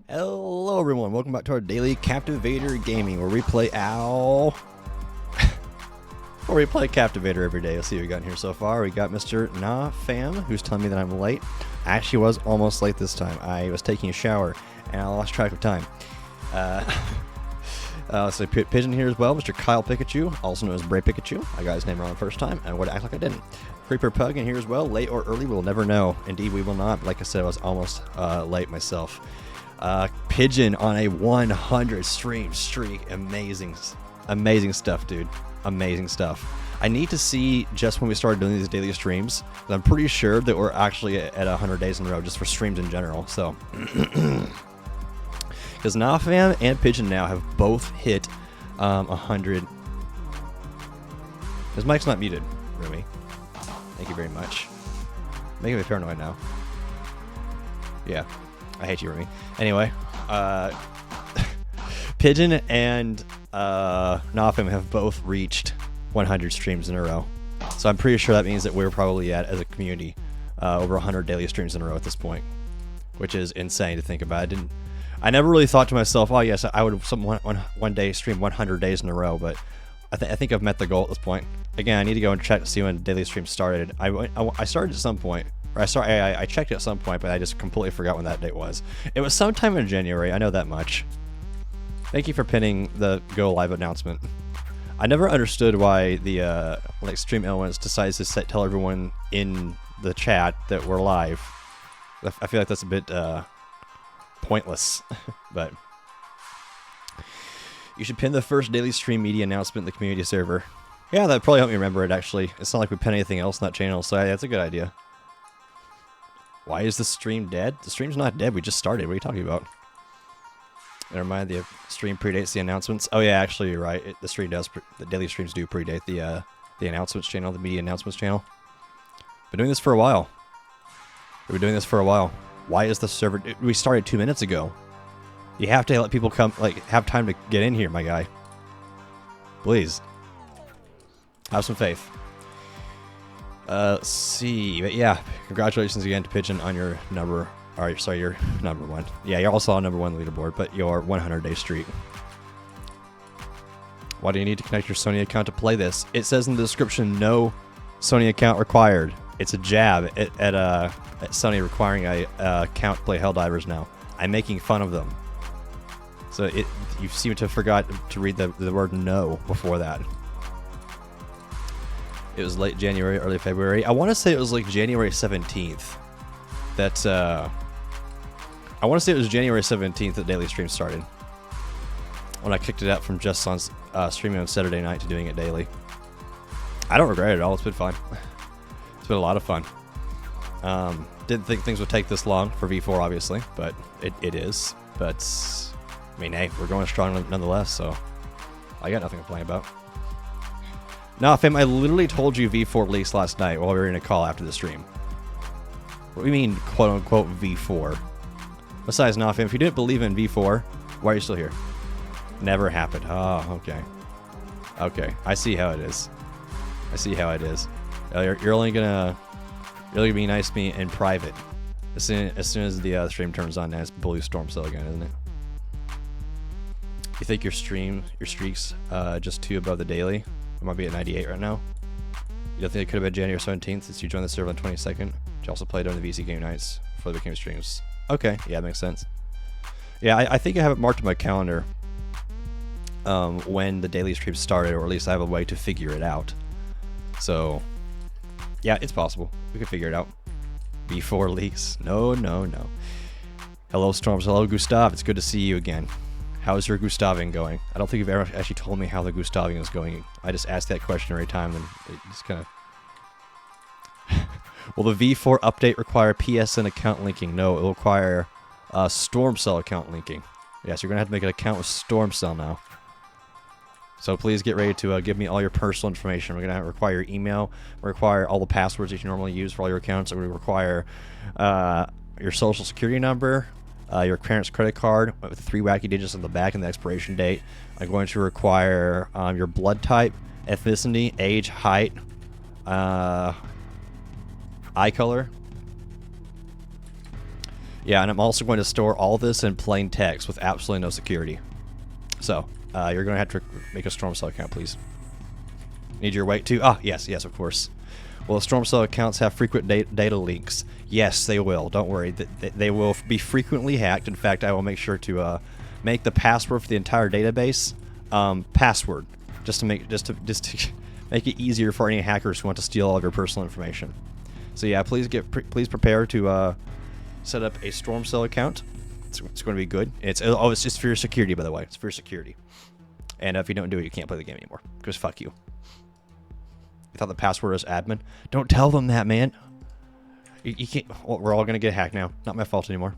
Hello everyone, welcome back to our daily Captivator gaming where we play Captivator every day. Let's see what we got in here so far. We got Mr. Nah Fam, who's telling me that I'm late. I actually was almost late this time. I was taking a shower and I lost track of time. So Pigeon here as well, Mr. Kyle Pikachu, also known as Bray Pikachu. I got his name wrong the first time and would act like I didn't. Creeper Pug in here as well, late or early, we'll never know. Indeed, we will not. Like I said, I was almost late myself. Pigeon on a 100 stream streak. Amazing stuff, dude. Amazing stuff. I need to see just when we started doing these daily streams. I'm pretty sure that we're actually at 100 days in a row just for streams in general. So, because Nafam and Pigeon now have both hit 100. His mic's not muted, Rumi. Thank you very much. Making me paranoid now. Yeah. I hate you, Remy. Anyway, Pigeon and Nafim have both reached 100 streams in a row. So I'm pretty sure that means that we're probably at, as a community, over 100 daily streams in a row at this point, which is insane to think about. I never really thought to myself, oh yes, I would one day stream 100 days in a row, but I think I've met the goal at this point. Again, I need to go and check to see when daily streams started. I started at some point. I checked it at some point, but I just completely forgot when that date was. It was sometime in January, I know that much. Thank you for pinning the Go Live announcement. I never understood why the Stream Elements decides to tell everyone in the chat that we're live. I feel like that's a bit pointless, but you should pin the first daily stream media announcement in the community server. Yeah, that'd probably help me remember it, actually. It's not like we pin anything else in that channel, so yeah, that's a good idea. Why is the stream dead? The stream's not dead. We just started. What are you talking about? Never mind. The stream predates the announcements. Oh yeah, actually you're right. The stream does. The daily streams do predate the announcements channel, the media announcements channel. Been doing this for a while. We've been doing this for a while. Why is the server? We started 2 minutes ago. You have to let people come, have time to get in here, my guy. Please. Have some faith. Let's see, but yeah, congratulations again to Pigeon on your number. Alright, sorry, you're number one. Yeah, you're also on number one leaderboard, but your 100-day streak. Why do you need to connect your Sony account to play this? It says in the description, no Sony account required. It's a jab at Sony requiring a account to play Helldivers now. I'm making fun of them. So you seem to have forgot to read the word no before that. It was late January, early February. I want to say it was like January 17th. I want to say it was January 17th that daily stream started. When I kicked it out from just on streaming on Saturday night to doing it daily. I don't regret it at all. It's been fun. It's been a lot of fun. Didn't think things would take this long for V4, obviously, but it is. But, I mean, hey, we're going strong nonetheless, so I got nothing to complain about. No, Fam, I literally told you V4 leaks last night while we were in a call after the stream. What do you mean, quote-unquote, V4? Besides, no, Fam, if you didn't believe in V4, why are you still here? Never happened. Oh, okay. Okay, I see how it is. I see how it is. You're only gonna be nice to me in private. As soon as the stream turns on, now it's Blue Storm Cell again, isn't it? You think your streaks just 2 above the daily? I might be at 98 right now. You don't think it could have been January 17th since you joined the server on the 22nd? You also played during the VC game nights before they became streams. Okay, yeah, that makes sense. Yeah, I think I have it marked on my calendar when the daily streams started, or at least I have a way to figure it out. So, yeah, it's possible. We could figure it out. V4 leaks. No. Hello, Storms. Hello, Gustav. It's good to see you again. How's your Gustaving going? I don't think you've ever actually told me how the Gustaving is going. I just ask that question every time, and it just kind of... Will the V4 update require PSN account linking? No, it will require Storm Cell account linking. Yes, you're going to have to make an account with Storm Cell now. So please get ready to give me all your personal information. We're going to require your email, require all the passwords that you normally use for all your accounts. We're going to require your social security number, your parents' credit card with 3 wacky digits on the back and the expiration date. I'm going to require your blood type, ethnicity, age, height, eye color. Yeah, and I'm also going to store all this in plain text with absolutely no security. So, you're going to have to make a Storm Cell account, please. Need your weight too? Ah, yes, of course. Will Storm Cell accounts have frequent data leaks? Yes, they will. Don't worry. They will be frequently hacked. In fact, I will make sure to make the password for the entire database password, just to make it easier for any hackers who want to steal all of your personal information. So yeah, please prepare to set up a Storm Cell account. It's going to be good. It's just for your security, by the way. It's for your security. And if you don't do it, you can't play the game anymore. Because fuck you. You thought the password was admin? Don't tell them that, man. You can't. Well, we're all going to get hacked now. Not my fault anymore.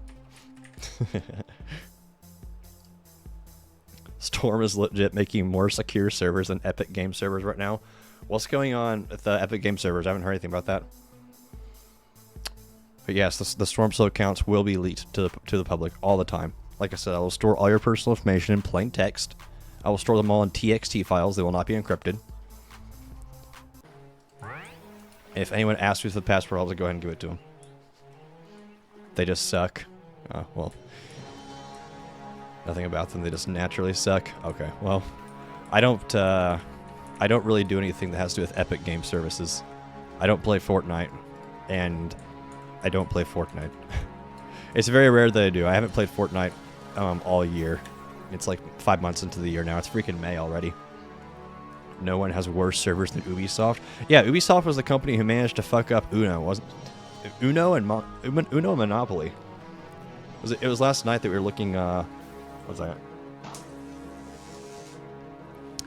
Storm is legit making more secure servers than Epic Game servers right now. What's going on with the Epic Game servers? I haven't heard anything about that. But yes, the Storm Cell accounts will be leaked to the public all the time. Like I said, I will store all your personal information in plain text. I will store them all in TXT files. They will not be encrypted. If anyone asks me for the password, I'll just go ahead and give it to them. They just suck. Well, nothing about them. They just naturally suck. Okay, well, I don't really do anything that has to do with Epic Game services. I don't play Fortnite, and I don't play Fortnite. It's very rare that I do. I haven't played Fortnite all year. It's like 5 months into the year now. It's freaking May already. No one has worse servers than Ubisoft. Yeah, Ubisoft was the company who managed to fuck up Uno, wasn't it? Uno and Monopoly. It was last night that we were looking. What was that?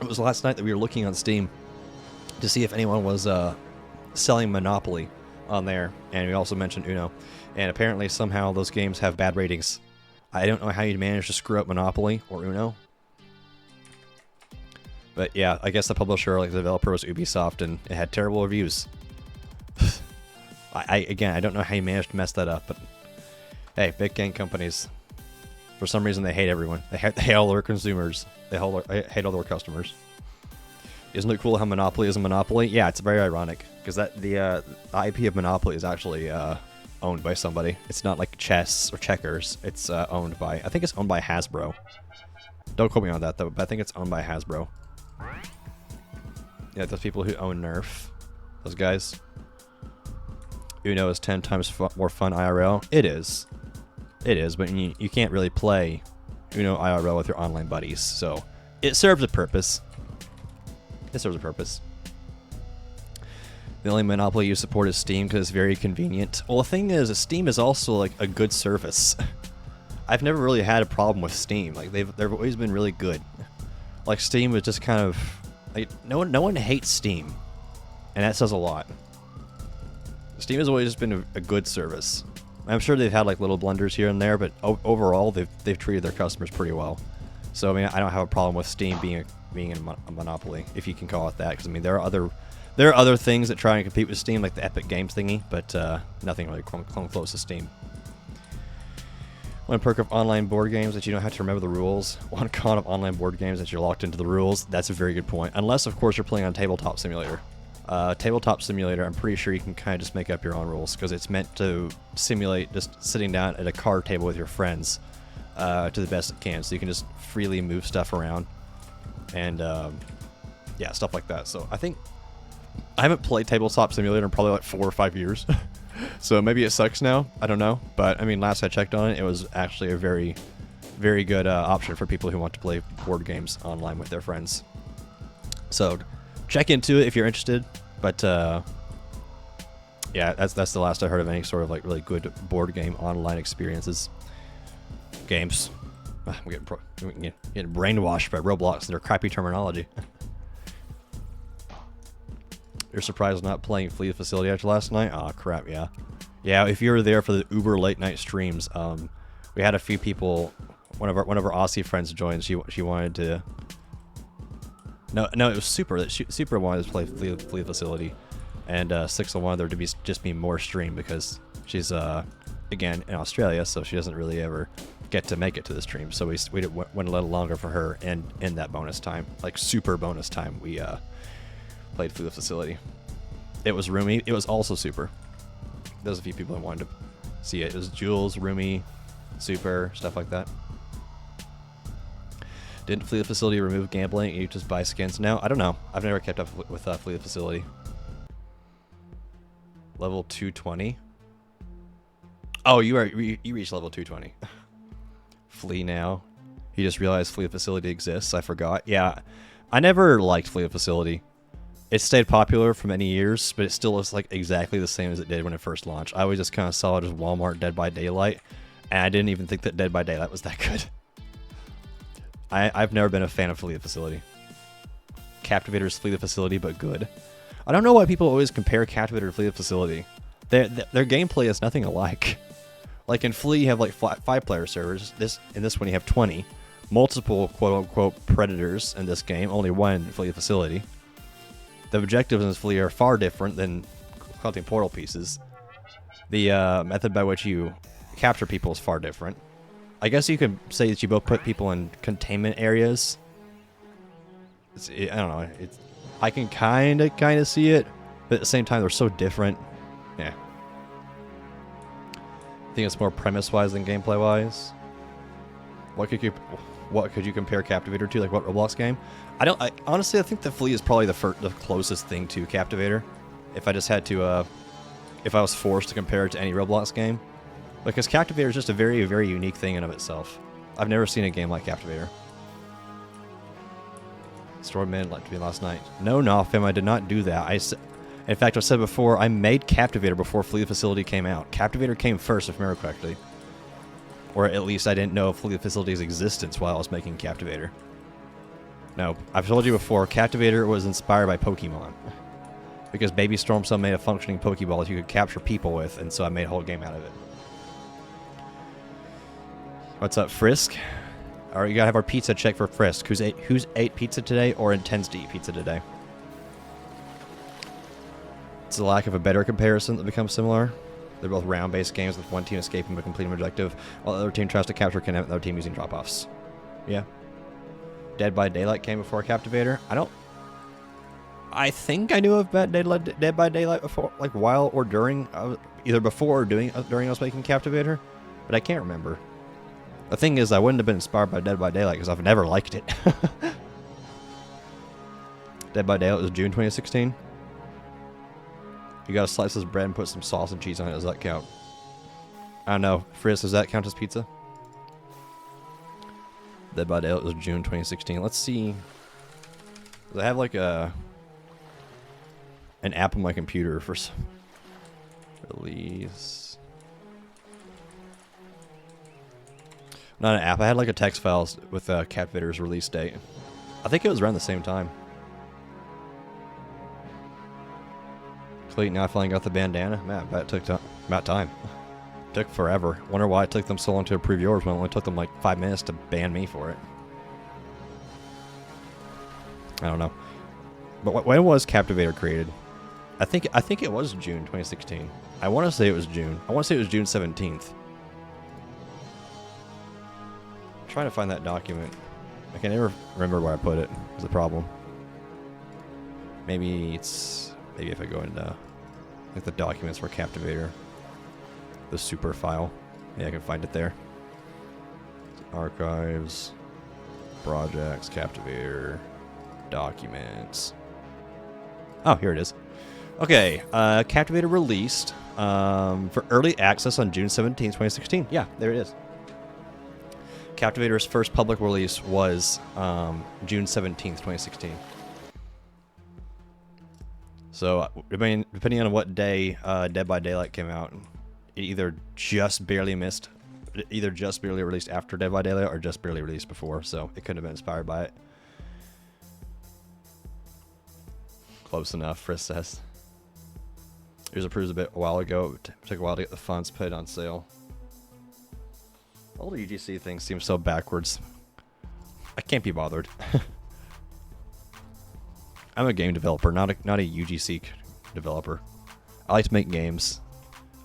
It was last night that we were looking on Steam to see if anyone was selling Monopoly on there, and we also mentioned Uno. And apparently, somehow those games have bad ratings. I don't know how you managed to screw up Monopoly or Uno. But yeah, I guess the publisher, like the developer, was Ubisoft, and it had terrible reviews. Again, I don't know how you managed to mess that up, but hey, big game companies, for some reason they hate everyone. They hate all their consumers. They hate all their customers. Isn't it cool how Monopoly is a monopoly? Yeah, it's very ironic, because the IP of Monopoly is actually owned by somebody. It's not like chess or checkers. It's owned by, I think it's owned by Hasbro. Don't quote me on that, though, but I think it's owned by Hasbro. Yeah, those people who own Nerf. Those guys. Uno is 10 times more fun IRL. It is. It is, but you can't really play Uno IRL with your online buddies, so it serves a purpose. It serves a purpose. The only Monopoly you support is Steam because it's very convenient. Well, the thing is, Steam is also like a good service. I've never really had a problem with Steam. Like they've always been really good. Like Steam was just kind of like no one hates Steam, and that says a lot. Steam has always been a good service. I'm sure they've had like little blunders here and there, but overall they've treated their customers pretty well. So I mean, I don't have a problem with Steam being a monopoly, if you can call it that. Because I mean, there are other things that try and compete with Steam, like the Epic Games thingy, but nothing really come close to Steam. One perk of online board games that you don't have to remember the rules. One con of online board games that you're locked into the rules. That's a very good point. Unless, of course, you're playing on Tabletop Simulator. Tabletop Simulator, I'm pretty sure you can kind of just make up your own rules, because it's meant to simulate just sitting down at a card table with your friends to the best it can. So you can just freely move stuff around. And, yeah, stuff like that. So I think I haven't played Tabletop Simulator in probably like 4 or 5 years. So maybe it sucks now. I don't know. But, I mean, last I checked on it, it was actually a very, very good option for people who want to play board games online with their friends. So check into it if you're interested. But, yeah, that's the last I heard of any sort of, like, really good board game online experiences. Games. I'm getting brainwashed by Roblox and their crappy terminology. You're surprised not playing Flee the Facility after last night? Aw, crap, yeah. Yeah, if you were there for the Uber late night streams, we had a few people. One of our Aussie friends joined. She wanted to. No, it was Super. Super wanted to play Flee the Facility, and Sixel wanted there to just be more stream because she's again in Australia, so she doesn't really ever get to make it to the stream. So we went a little longer for her, and in that bonus time, like super bonus time, we played Flee the Facility. It was roomy. It was also super. There's a few people that wanted to see it. It was Jules, Rumi, Super, stuff like that. Didn't Flee the Facility remove gambling? You just buy skins? No, I don't know. I've never kept up with Flee the Facility. Level 220. Oh, you reached level 220. Flee now. You just realized Flee the Facility exists. I forgot. Yeah, I never liked Flee the Facility. It stayed popular for many years, but it still looks like exactly the same as it did when it first launched. I always just kind of saw it as Walmart Dead by Daylight, and I didn't even think that Dead by Daylight was that good. I've never been a fan of Flee the Facility. Captivator's Flee the Facility, but good. I don't know why people always compare Captivator to Flee the Facility. Their gameplay is nothing alike. Like in Flee, you have like 5-player servers. In this one, you have 20. Multiple quote-unquote predators in this game. Only one in Flee the Facility. The objectives in this Flee are far different than collecting portal pieces. The method by which you capture people is far different. I guess you could say that you both put people in containment areas. I don't know. I can kind of see it, but at the same time, they're so different. Yeah. I think it's more premise-wise than gameplay-wise. What could you compare Captivator to? Like what Roblox game? Honestly, I think the Flee is probably the closest thing to Captivator. If I just had to, if I was forced to compare it to any Roblox game. Because Captivator is just a very, very unique thing in of itself. I've never seen a game like Captivator. Story made like to me last night. No, fam, I did not do that. In fact, I said before, I made Captivator before Flee the Facility came out. Captivator came first, if I remember correctly. Or at least I didn't know of Flee the Facility's existence while I was making Captivator. No, I've told you before, Captivator was inspired by Pokemon. Because Baby Stormcell made a functioning Pokeball that you could capture people with, and so I made a whole game out of it. What's up, Frisk? Alright, you gotta have our pizza check for Frisk. Who's ate pizza today or intends to eat pizza today? It's the lack of a better comparison that becomes similar. They're both round-based games with one team escaping but completing an objective, while the other team tries to capture Kidnap and the other team using drop-offs. Yeah. Dead by Daylight came before Captivator. I think I knew of Dead by Daylight before, like while or during, either before or during I was making Captivator, but I can't remember. The thing is, I wouldn't have been inspired by Dead by Daylight because I've never liked it. Dead by Daylight was June 2016. You gotta slice this bread and put some sauce and cheese on it. Does that count? I don't know. Frizz, does that count as pizza? Dead by Daylight was June 2016. Let's see. Does I have like an app on my computer for some release? Not an app. I had like a text file with Captivator's release date. I think it was around the same time. Now I finally got the bandana. Man, that took about time. Took forever. Wonder why it took them so long to approve yours when it only took them like 5 minutes to ban me for it. I don't know. But when was Captivator created? I think it was June 2016. I want to say it was June. I want to say it was June 17th. I'm trying to find that document. I can never remember where I put it. Is the problem. Maybe if I go into like the documents for Captivator, the super file, yeah, I can find it there. Archives, projects, Captivator, documents. Oh, here it is. Okay, Captivator released for early access on June 17, 2016. Yeah, there it is. Captivator's first public release was June 17th, 2016. So, depending on what day Dead by Daylight came out, it either just barely released after Dead by Daylight or just barely released before, so it couldn't have been inspired by it. Close enough, Frisk says. It was approved a while ago. It took a while to get the funds put on sale. All the UGC things seem so backwards. I can't be bothered. I'm a game developer, not a UGC developer. I like to make games.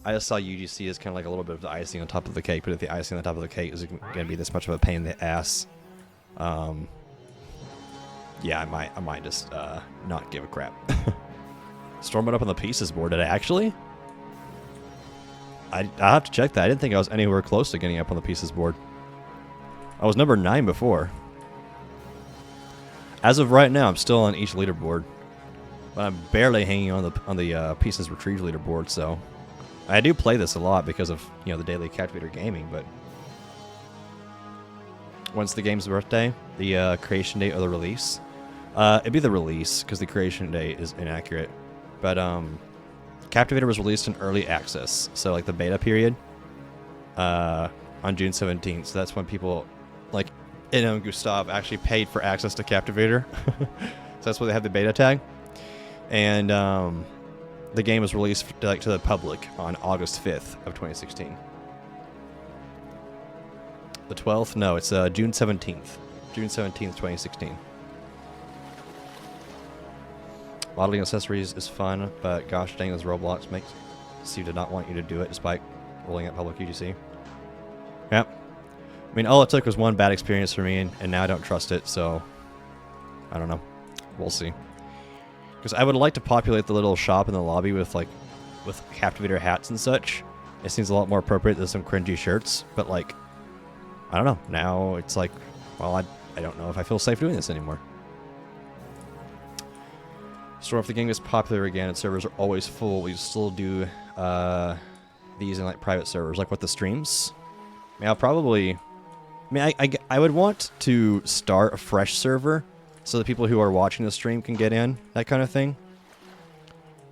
I just saw UGC as kind of like a little bit of the icing on top of the cake, but if the icing on top of the cake is going to be this much of a pain in the ass, yeah, I might just not give a crap. Storm it up on the pieces board. Did I actually? I'll have to check that. I didn't think I was anywhere close to getting up on the pieces board. I was number 9 before. As of right now, I'm still on each leaderboard, but I'm barely hanging on the pieces retrieved leaderboard. So I do play this a lot because of the daily Captivator gaming. But when's the game's birthday? The creation date or the release? It'd be the release because the creation date is inaccurate. But Captivator was released in early access, so like the beta period, on June 17th. So that's when people like Gustav actually paid for access to Captivator. So that's why they have the beta tag. And the game was released to the public on August 5th of 2016. The 12th? No, it's June 17th. June 17th, 2016. Modeling accessories is fun, but gosh dang, those Roblox makes seem to not want you to do it despite rolling out public UGC. Yep. I mean, all it took was one bad experience for me, and now I don't trust it, so I don't know. We'll see. Because I would like to populate the little shop in the lobby with Captivator hats and such. It seems a lot more appropriate than some cringy shirts, but like, I don't know. Now it's like, well, I don't know if I feel safe doing this anymore. So if the game gets popular again and servers are always full, we still do these in like private servers, like with the streams. I mean, I'll probably... I mean, I would want to start a fresh server so that people who are watching the stream can get in, that kind of thing.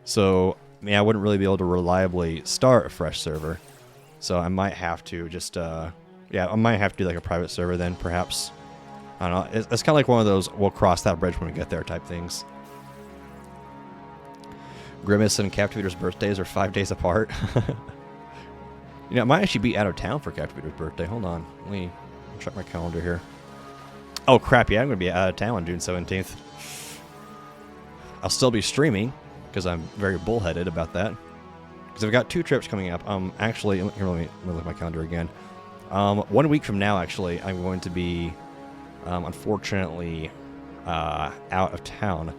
So, I mean, I wouldn't really be able to reliably start a fresh server. So I might have to just, yeah, I might have to do like a private server then, perhaps. I don't know. It's kind of like one of those, we'll cross that bridge when we get there type things. Grimace and Captivator's birthdays are 5 days apart. I might actually be out of town for Captivator's birthday. Hold on. Let me check my calendar here. Oh, crap. Yeah, I'm going to be out of town on June 17th. I'll still be streaming because I'm very bullheaded about that. Because I've got 2 trips coming up. Actually, here, let me look at my calendar again. 1 week from now, actually, I'm going to be, unfortunately, out of town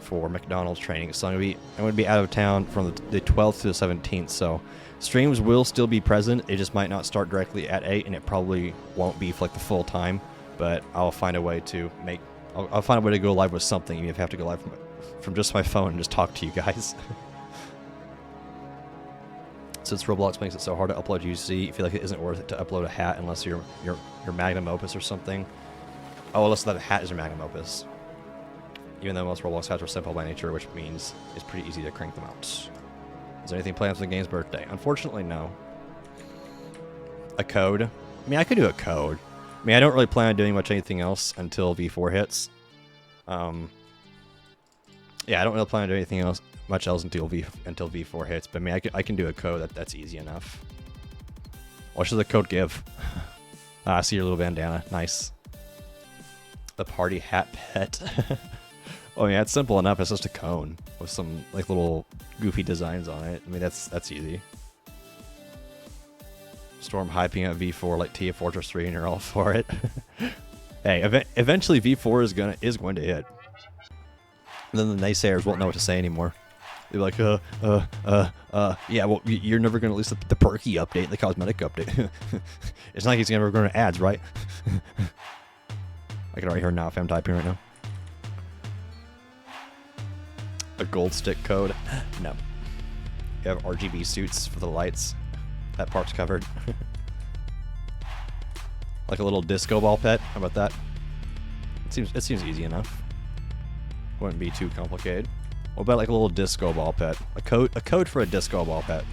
for McDonald's training. So I'm going to be out of town from the 12th to the 17th. So streams will still be present. It just might not start directly at 8, and it probably won't be for like the full time. But I'll find a way to I'll find a way to go live with something, even if I have to go live from just my phone and just talk to you guys. Since Roblox makes it so hard to upload UC, I feel like it isn't worth it to upload a hat unless you're magnum opus or something. Oh, unless that hat is your magnum opus. Even though most Roblox hats are simple by nature, which means it's pretty easy to crank them out. Is there anything planned for the game's birthday? Unfortunately, no. A code? I mean, I could do a code. I mean, I don't really plan on doing anything else until V4 hits. Yeah, I don't really plan on doing anything much else until V4 hits. But I mean, I can do a code. That's easy enough. What should the code give? I see your little bandana. Nice. The party hat pet. Oh yeah, it's simple enough. It's just a cone with some like little goofy designs on it. I mean, that's easy. Storm hyping at V4 like Team Fortress 3, and you're all for it. Hey, eventually V4 is going to hit. And then the naysayers won't know what to say anymore. They're like, yeah, well, you're never going to release the perky update, the cosmetic update. It's not like he's never going to ads, right? I can already hear now if I'm typing right now. A gold stick code? No. You have RGB suits for the lights. That part's covered. Like a little disco ball pet. How about that? It seems easy enough. Wouldn't be too complicated. What about like a little disco ball pet? A code for a disco ball pet.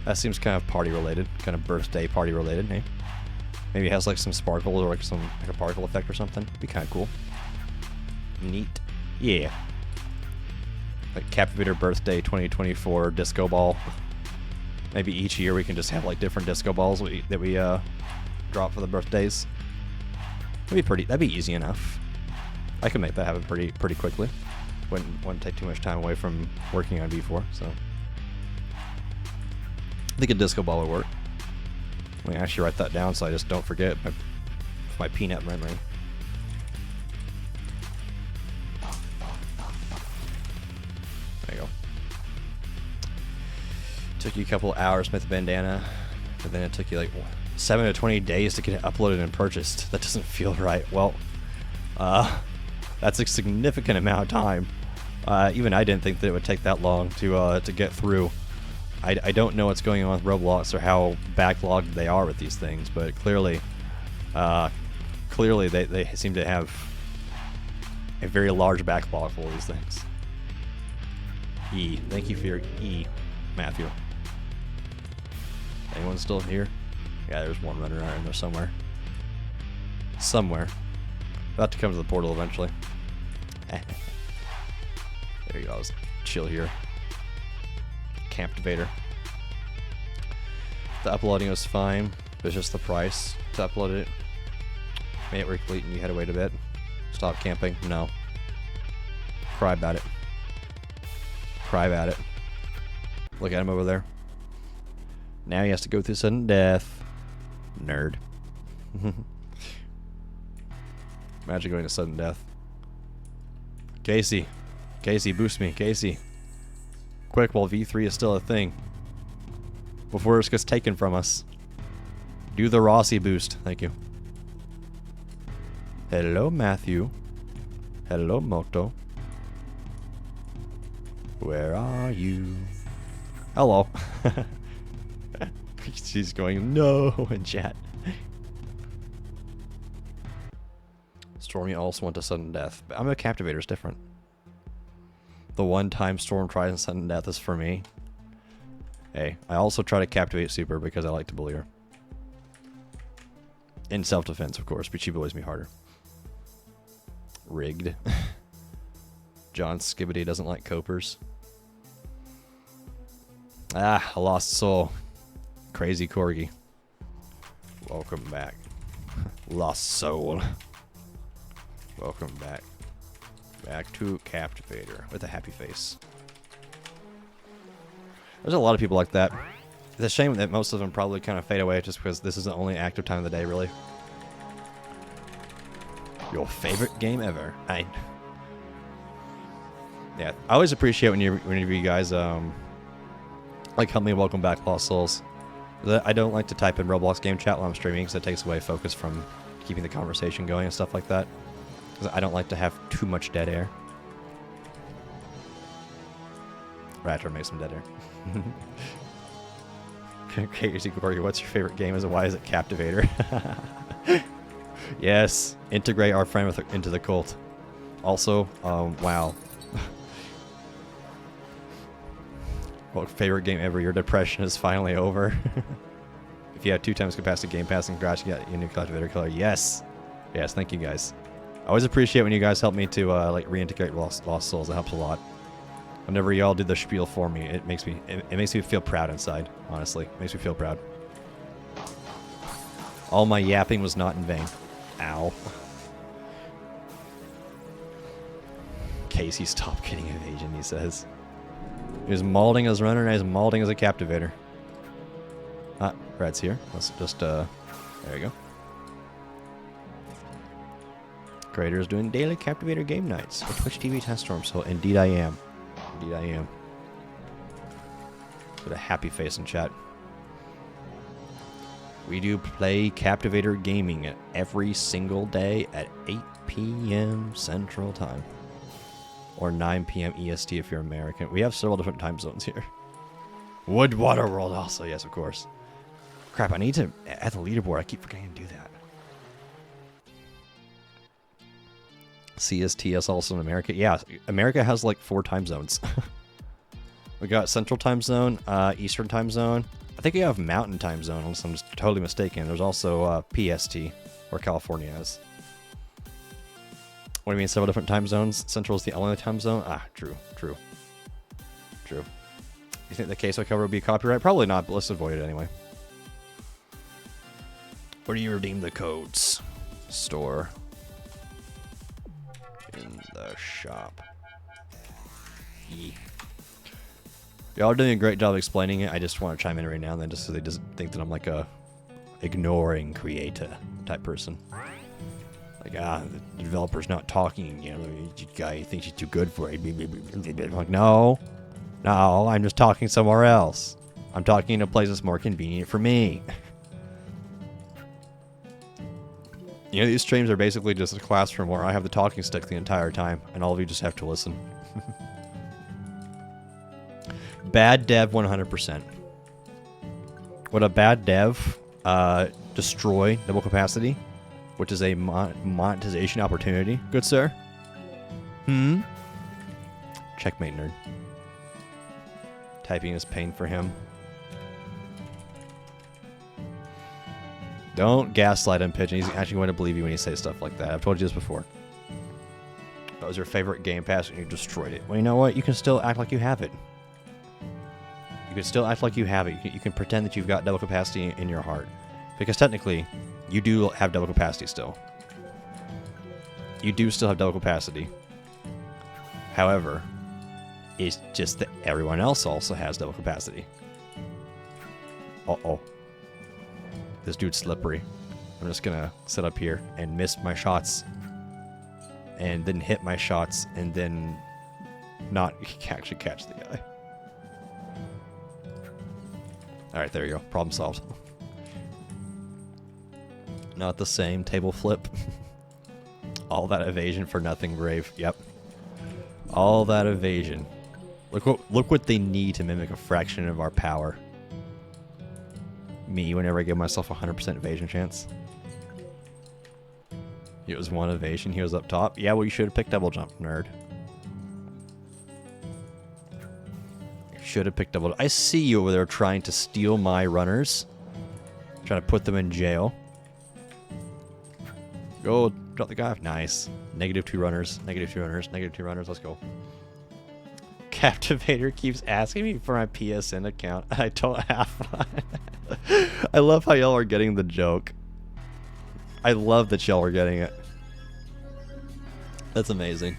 That seems kind of party related, kind of birthday party related. Hey, maybe it has like some sparkle or like a particle effect or something. Be kind of cool. Neat. Yeah. Like Captivator birthday 2024 disco ball. Maybe each year we can just have like different disco balls that we drop for the birthdays. That'd be easy enough. I can make that happen pretty quickly. Wouldn't take too much time away from working on V4, so I think a disco ball would work. Let me actually write that down so I just don't forget my peanut memory. There you go. Took you a couple hours to make the bandana, but then it took you like 7 to 20 days to get it uploaded and purchased. That doesn't feel right. Well, that's a significant amount of time. Even I didn't think that it would take that long to get through. I don't know what's going on with Roblox or how backlogged they are with these things, but clearly they seem to have a very large backlog for these things. E. Thank you for your E, Matthew. Anyone still here? Yeah, there's one running around in there somewhere. Somewhere. About to come to the portal eventually. There you go. Let's chill here. Captivator. The uploading was fine. It was just the price to upload it. Made it complete and you had to wait a bit. Stop camping. No. Cry about it. Cry about it. Look at him over there. Now he has to go through sudden death. Nerd. Imagine going to sudden death. Casey. Casey, boost me. Casey. Quick, while V3 is still a thing. Before it gets taken from us. Do the Rossi boost. Thank you. Hello, Matthew. Hello, Moto. Where are you? Hello. She's going, no, in chat. Stormy also went to sudden death. But I'm a captivator, it's different. The one time Storm tries sudden death is for me. Hey, I also try to captivate Super because I like to bully her. In self-defense, of course, but she bullies me harder. Rigged. John Skibbity doesn't like copers. Ah, a lost soul. Crazy Corgi. Welcome back. Lost soul. Welcome back. Back to Captivator with a happy face. There's a lot of people like that. It's a shame that most of them probably kind of fade away just because this is the only active time of the day, really. Your favorite game ever. Yeah, I always appreciate whenever you guys like help me welcome back Lost Souls. I don't like to type in Roblox game chat while I'm streaming because it takes away focus from keeping the conversation going and stuff like that. I don't like to have too much dead air. Raptor makes some dead air. Crazy Corey, what's your favorite game? Why is it Captivator? Yes, integrate our friend into the cult. Also, wow. Well, favorite game ever. Your depression is finally over. If you had 2 times capacity Game Pass, and congrats, you got your new Captivator color. Yes, yes, thank you guys. I always appreciate when you guys help me to like reintegrate Lost Souls. It helps a lot. Whenever y'all do the spiel for me, it makes me feel proud inside. Honestly, it makes me feel proud. All my yapping was not in vain. Ow. Casey, stop getting evasion, he says. He was mauling as a runner, and he's mauling as a captivator. Ah, Brad's here. Let's just, there you go. Creator is doing daily Captivator game nights for Twitch TV Test Storm, so indeed I am. Indeed I am. Put a happy face in chat. We do play Captivator gaming every single day at 8 p.m. Central Time. Or 9 p.m. EST if you're American. We have several different time zones here. Woodwater World also, yes, of course. Crap, I need to add the leaderboard. I keep forgetting to do that. CSTS also in America. Yeah, America has like 4 time zones. We got Central Time Zone, Eastern Time Zone. I think we have Mountain Time Zone, unless I'm just totally mistaken. There's also PST, where California is. What do you mean, several different time zones? Central is the only time zone? Ah, true. You think the queso cover would be copyright? Probably not, but let's avoid it anyway. Where do you redeem the codes? Store. In the shop. Y'all are doing a great job explaining it. I just want to chime in right now and then just so they doesn't think that I'm like a ignoring creator type person. Like, the developer's not talking, you know, the guy thinks he's too good for it. I'm like, no, I'm just talking somewhere else. I'm talking in a place that's more convenient for me. You know, these streams are basically just a classroom where I have the talking stick the entire time, and all of you just have to listen. Bad dev 100%. Would a bad dev destroy double capacity, which is a monetization opportunity, good sir? Checkmate, nerd. Typing is pain for him. Don't gaslight him, Pigeon. He's actually going to believe you when you say stuff like that. I've told you this before. That was your favorite Game Pass and you destroyed it. Well, you know what? You can still act like you have it. You can still act like you have it. You can pretend that you've got double capacity in your heart. Because technically, you do have double capacity still. You do still have double capacity. However, it's just that everyone else also has double capacity. Uh-oh. This dude's slippery. I'm just gonna sit up here and miss my shots. And then hit my shots and then not actually catch the guy. Alright, there you go. Problem solved. Not the same. Table flip. All that evasion for nothing, Brave. Yep. All that evasion. Look what they need to mimic a fraction of our power. Me, whenever I give myself a 100% evasion chance. It was one evasion. He was up top. Yeah, well, you should have picked double jump, nerd. Should have picked double. I see you over there trying to steal my runners. Trying to put them in jail. Go, drop the guy. Nice. -2 runners. -2 runners. -2 runners. Let's go. Captivator keeps asking me for my PSN account. I don't have one. I love how y'all are getting the joke. I love that y'all are getting it. That's amazing.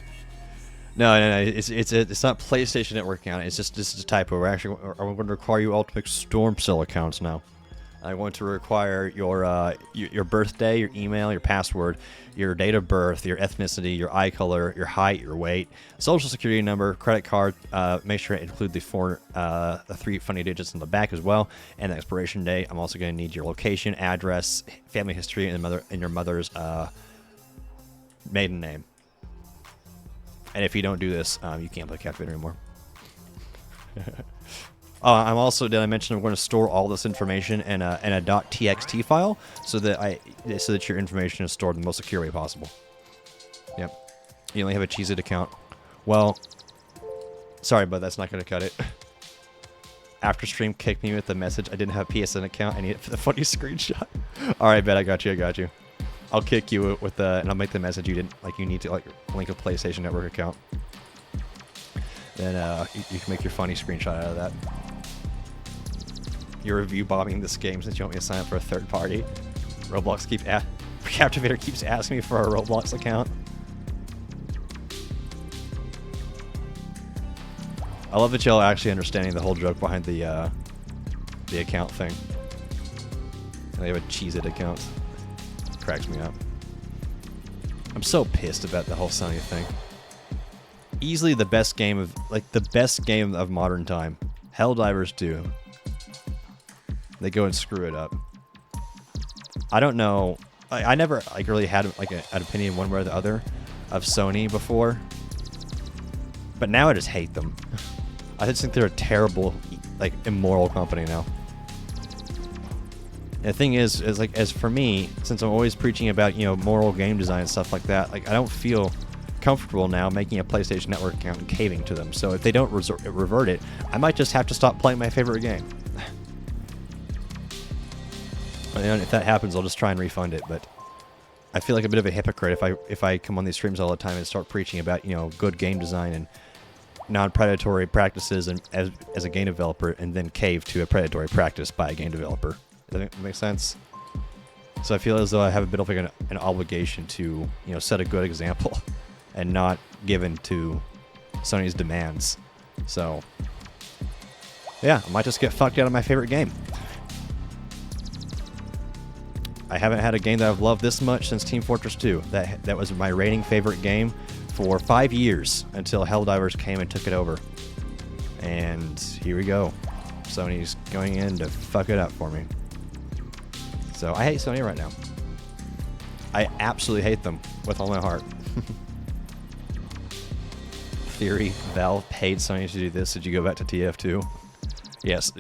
No, it's not PlayStation Network account. It's just a typo. I'm going to require you all to make Storm Cell accounts now. I want to require your birthday, your email, your password, your date of birth, your ethnicity, your eye color, your height, your weight, social security number, credit card. Make sure to include the 3 funny digits in the back as well, and the expiration date. I'm also going to need your location, address, family history, and your mother's maiden name. And if you don't do this, you can't play Captivator anymore. I'm also, did I mention I'm going to store all this information in a .txt file so that your information is stored in the most secure way possible. Yep. You only have a Cheez-It account. Well, sorry, but that's not going to cut it. After stream kicked me with the message, I didn't have a PSN account. I need it for the funny screenshot. All right, bet I got you. I'll kick you with and I'll make the message you didn't like. You need to link a PlayStation Network account. Then you can make your funny screenshot out of that. You're review bombing this game since you want me to sign up for a third party. Captivator keeps asking me for a Roblox account. I love that y'all are actually understanding the whole joke behind the account thing. They have a Cheez-It account. Cracks me up. I'm so pissed about the whole Sony thing. Easily the best game of modern time. Helldivers 2. They go and screw it up. I don't know. I never really had an opinion one way or the other of Sony before. But now I just hate them. I just think they're a terrible, immoral company now. And the thing is as for me, since I'm always preaching about, moral game design and stuff like that, I don't feel comfortable now making a PlayStation Network account and caving to them. So if they don't revert it, I might just have to stop playing my favorite game. And if that happens, I'll just try and refund it. But I feel like a bit of a hypocrite if I come on these streams all the time and start preaching about good game design and non-predatory practices and as a game developer, and then cave to a predatory practice by a game developer. Does that make sense? So I feel as though I have a bit of an obligation to set a good example and not give in to Sony's demands. So yeah, I might just get fucked out of my favorite game. I haven't had a game that I've loved this much since Team Fortress 2. That was my reigning favorite game for 5 years until Helldivers came and took it over. And here we go. Sony's going in to fuck it up for me. So I hate Sony right now. I absolutely hate them with all my heart. Theory, Valve paid Sony to do this. Did you go back to TF2? Yes,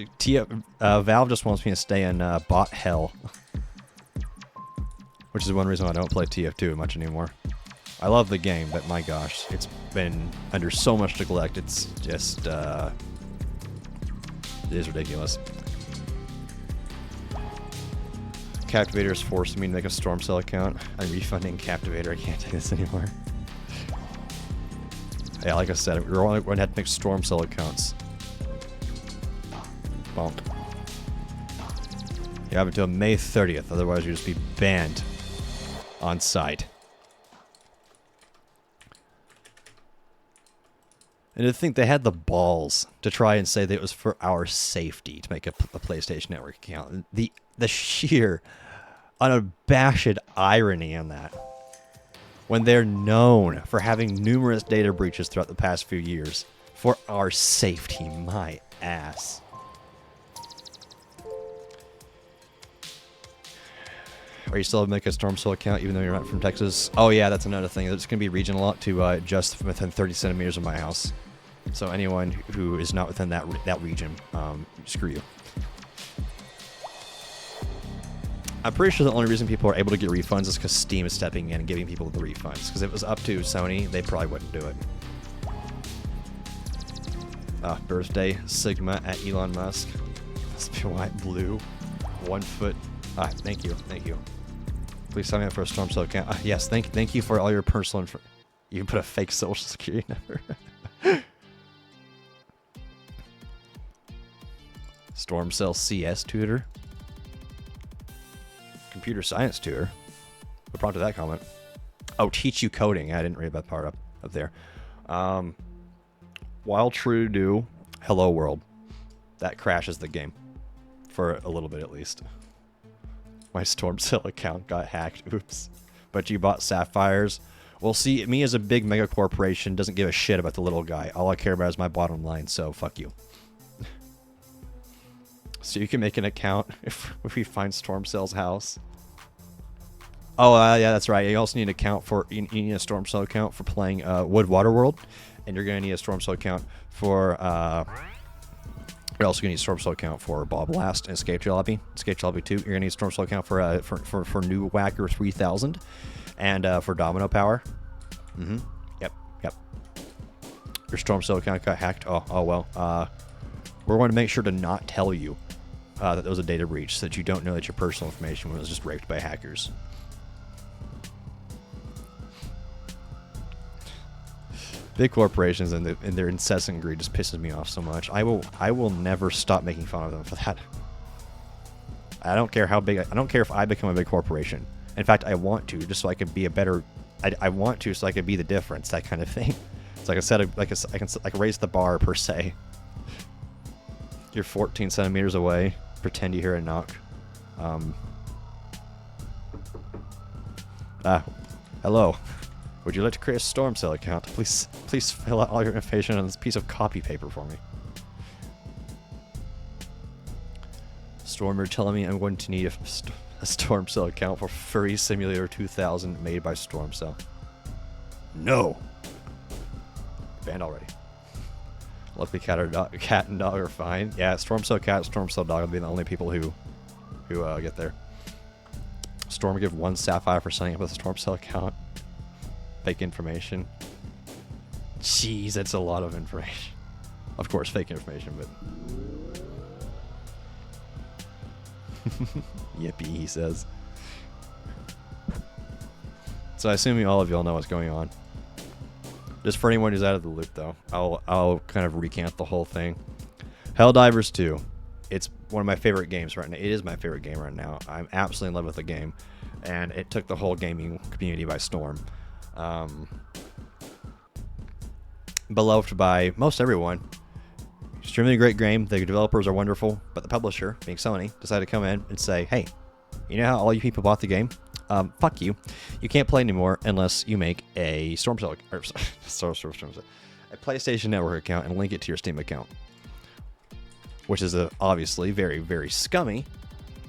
Valve just wants me to stay in bot hell. Which is one reason I don't play TF2 much anymore. I love the game, but my gosh, it's been under so much neglect. It's just, it is ridiculous. Captivator is forcing me to make a Storm Cell account. I'm refunding Captivator. I can't take this anymore. Yeah, like I said, we're only going to have to make Storm Cell accounts. Bonk. You have until May 30th, otherwise you'll just be banned on site. And to think they had the balls to try and say that it was for our safety to make a PlayStation Network account. The sheer unabashed irony in that. When they're known for having numerous data breaches throughout the past few years. For our safety, my ass. Are you still make a Storm Cell account even though you're not from Texas? Oh yeah, that's another thing. It's going to be regional locked to just within 30 centimeters of my house. So anyone who is not within that region, screw you. I'm pretty sure the only reason people are able to get refunds is because Steam is stepping in and giving people the refunds. Because if it was up to Sony, they probably wouldn't do it. Birthday, Sigma at Elon Musk. Must be white, blue, 1 foot. Thank you. Please sign me up for a Storm Cell account. Yes, thank you for all your personal info. You can put a fake social security number. Storm Cell CS tutor. Computer science tutor. What prompted that comment? Oh, teach you coding. I didn't read that part up there. While true to Hello World. That crashes the game. For a little bit at least. My Storm Cell account got hacked. Oops. But you bought sapphires. Well, see, me as a big mega corporation doesn't give a shit about the little guy. All I care about is my bottom line, so fuck you. So you can make an account if we find Storm Cell's house. Oh, yeah, that's right. You also need an account for, you need a Storm Cell account for playing Wood Water World. And you're going to need a Storm Cell account for, you're also going to need a Storm Cell account for Ball Blast and Escape Jalopy. Escape Jalopy 2. You're going to need a Storm Cell account for New Whacker 3000. And for Domino Power. Yep. Your Storm Cell account got hacked. Oh well. We're going to make sure to not tell you that there was a data breach so that you don't know that your personal information was just raped by hackers. Big corporations and their incessant greed just pisses me off so much. I will never stop making fun of them for that. I don't care how big. I don't care if I become a big corporation. In fact, I want to just so I can be a better. I want to so I can be the difference. That kind of thing. It's like I said. I can raise the bar per se. You're 14 centimeters away. Pretend you hear a knock. Hello. Would you like to create a Storm Cell account? Please fill out all your information on this piece of copy paper for me. Stormer telling me I'm going to need a Storm Cell account for Furry Simulator 2000 made by Storm Cell. No. Banned already. Luckily, cat and dog are fine. Yeah, Storm Cell cat, Storm Cell dog will be the only people who get there. Storm give 1 sapphire for signing up with a Storm Cell account. Fake information. Jeez, that's a lot of information. Of course, fake information, but... Yippee, he says. So I assume all of y'all know what's going on. Just for anyone who's out of the loop, though, I'll kind of recant the whole thing. Helldivers 2. It's one of my favorite games right now. It is my favorite game right now. I'm absolutely in love with the game. And it took the whole gaming community by storm. Beloved by most everyone. Extremely great game. The developers are wonderful, but the publisher, being Sony, decided to come in and say, hey, you know how all you people bought the game? Fuck you. You can't play anymore unless you make a Storm Cell, or a PlayStation Network account and link it to your Steam account. which is obviously very, very scummy.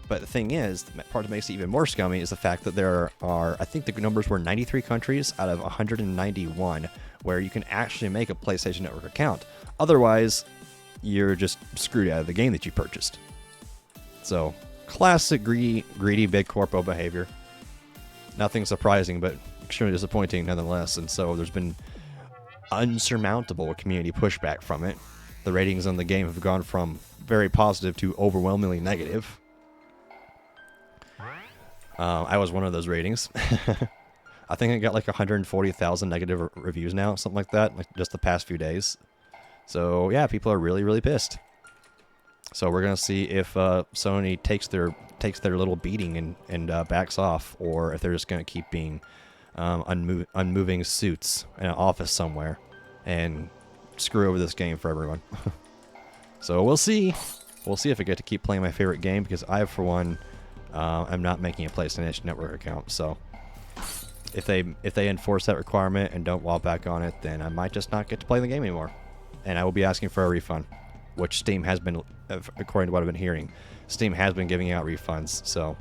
But the thing is, the part that makes it even more scummy is the fact that there are, I think the numbers were 93 countries out of 191 where you can actually make a PlayStation Network account. Otherwise, you're just screwed out of the game that you purchased. So, classic greedy big corpo behavior. Nothing surprising, but extremely disappointing nonetheless. And so there's been unsurmountable community pushback from it. The ratings on the game have gone from very positive to overwhelmingly negative. I was one of those ratings. I think I got like 140,000 negative reviews now, something like that, like just the past few days. So yeah, people are really, really pissed. So we're gonna see if Sony takes their little beating and backs off, or if they're just gonna keep being unmoving suits in an office somewhere and screw over this game for everyone. So we'll see. We'll see if I get to keep playing my favorite game, because I, for one, I'm not making a PlayStation Network account. So if they enforce that requirement and don't wall back on it, then I might just not get to play the game anymore, and I will be asking for a refund, which Steam has been, according to what I've been hearing, Steam has been giving out refunds. So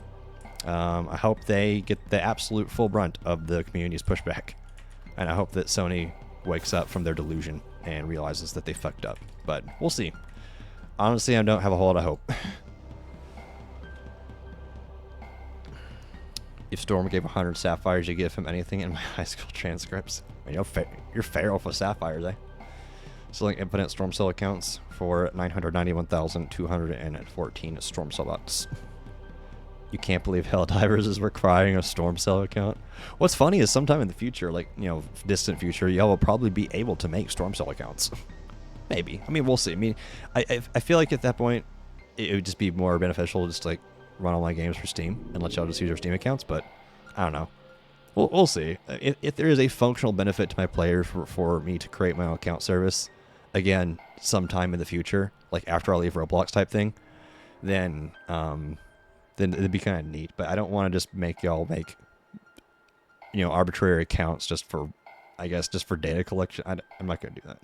I hope they get the absolute full brunt of the community's pushback, and I hope that Sony wakes up from their delusion and realizes that they fucked up. But we'll see. Honestly, I don't have a whole lot of hope. If Storm gave 100 sapphires, you give him anything in my high school transcripts. I mean, you're feral for sapphires, eh? Selling infinite Storm Cell accounts for 991,214 Storm Cell bucks. You can't believe Helldivers is requiring a Storm Cell account. What's funny is sometime in the future, like, you know, distant future, y'all will probably be able to make Storm Cell accounts. Maybe. I mean, we'll see. I mean, I feel like at that point, it would just be more beneficial just to, like, run all my games for Steam and let y'all just use your Steam accounts, but I don't know. We'll see. If there is a functional benefit to my players for me to create my own account service, again, sometime in the future, like after I leave Roblox type thing, then it'd be kind of neat. But I don't want to just make y'all make, you know, arbitrary accounts just for, I guess, just for data collection. I'm not going to do that.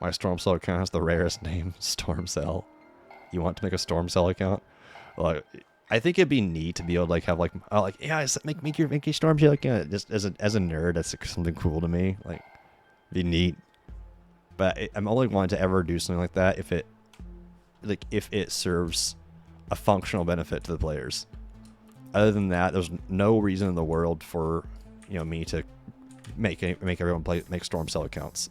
My Storm Cell account has the rarest name, Storm Cell. You want to make a Storm Cell account? Well, I think it'd be neat to be able to like have make your Storm Cell account. Just as a nerd, that's something cool to me. Like, be neat. But I'm only wanting to ever do something like that if it serves a functional benefit to the players. Other than that, there's no reason in the world for, you know, me to make everyone make Storm Cell accounts.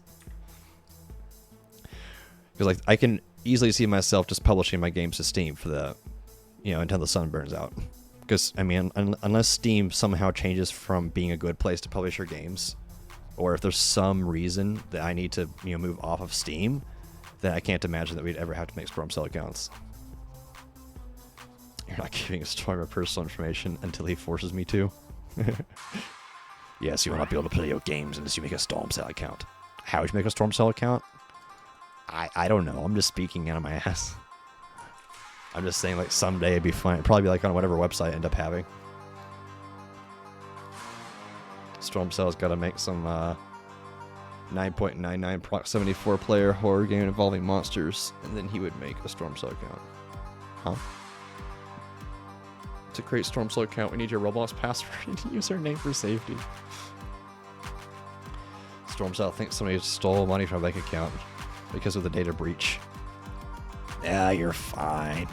Because like I can easily see myself just publishing my games to Steam for the, you know, until the sun burns out. Because I mean, unless Steam somehow changes from being a good place to publish your games, or if there's some reason that I need to, you know, move off of Steam, then I can't imagine that we'd ever have to make Storm Cell accounts. You're not giving Storm my personal information until he forces me to. Yes, you will not be able to play your games unless you make a Storm Cell account. How would you make a Storm Cell account? I don't know. I'm just speaking out of my ass. I'm just saying, like, someday it'd be fun. It'd probably be like on whatever website I end up having. Storm Cell's got to make some 9.99 proximity 4-player horror game involving monsters, and then he would make a Storm Cell account. Huh? To create Storm Cell account, we need your Roblox password and username for safety. Storm Cell thinks somebody stole money from a bank account because of the data breach. Yeah, you're fine.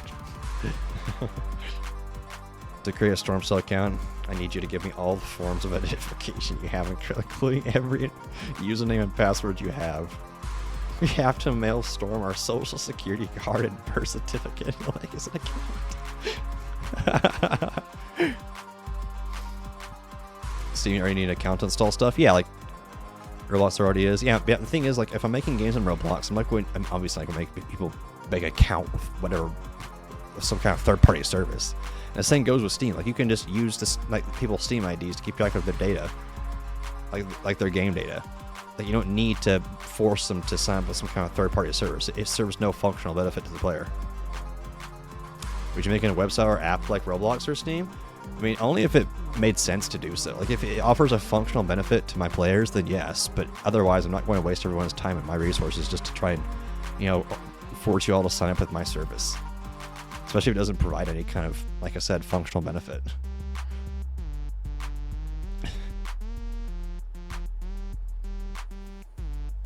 To create a Storm Cell account, I need you to give me all the forms of identification you have, including every username and password you have. We have to mail Storm our social security card and birth certificate. Like, is it account? So you already need an account to install stuff? Yeah, like Roblox already is. Yeah, the thing is, like, if I'm making games in Roblox, I'm obviously not going to make people make an account with whatever, some kind of third-party service. And the same goes with Steam. Like, you can just use this, like, people's Steam IDs to keep track of their data, like their game data. Like, you don't need to force them to sign up with some kind of third-party service. It serves no functional benefit to the player. Would you make a website or app like Roblox or Steam? I mean, only if it made sense to do so. Like, if it offers a functional benefit to my players, then yes. But otherwise, I'm not going to waste everyone's time and my resources just to try and, you know, force you all to sign up with my service. Especially if it doesn't provide any kind of, like I said, functional benefit.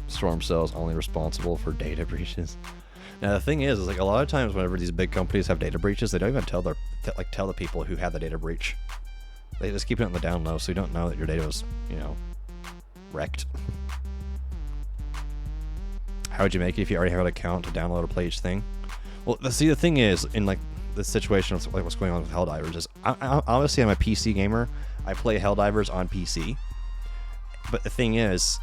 Storm Cell is only responsible for data breaches. Now the thing is like a lot of times whenever these big companies have data breaches, they don't even tell tell the people who had the data breach. They just keep it on the down low, so you don't know that your data was, you know, wrecked. How would you make it if you already have an account to download or play each thing? Well, see, the thing is, in like the situation of like what's going on with Helldivers is, obviously I'm a PC gamer. I play Helldivers on PC, but the thing is,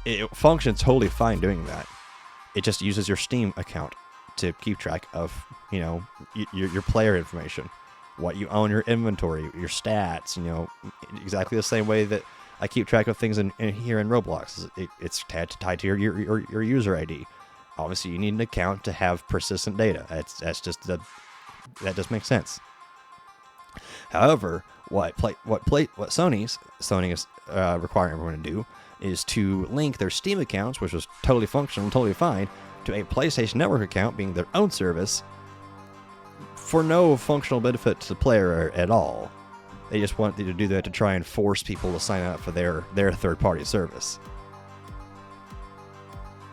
it functions totally fine doing that. It just uses your Steam account to keep track of, you know, your player information, what you own, your inventory, your stats, you know, exactly the same way that I keep track of things in here in Roblox. It's tied to your user ID. Obviously, you need an account to have persistent data. That just makes sense. However, what Sony is requiring everyone to do is to link their Steam accounts, which was totally functional, totally fine, to a PlayStation Network account, being their own service, for no functional benefit to the player at all. They just want you to do that to try and force people to sign up for their third-party service.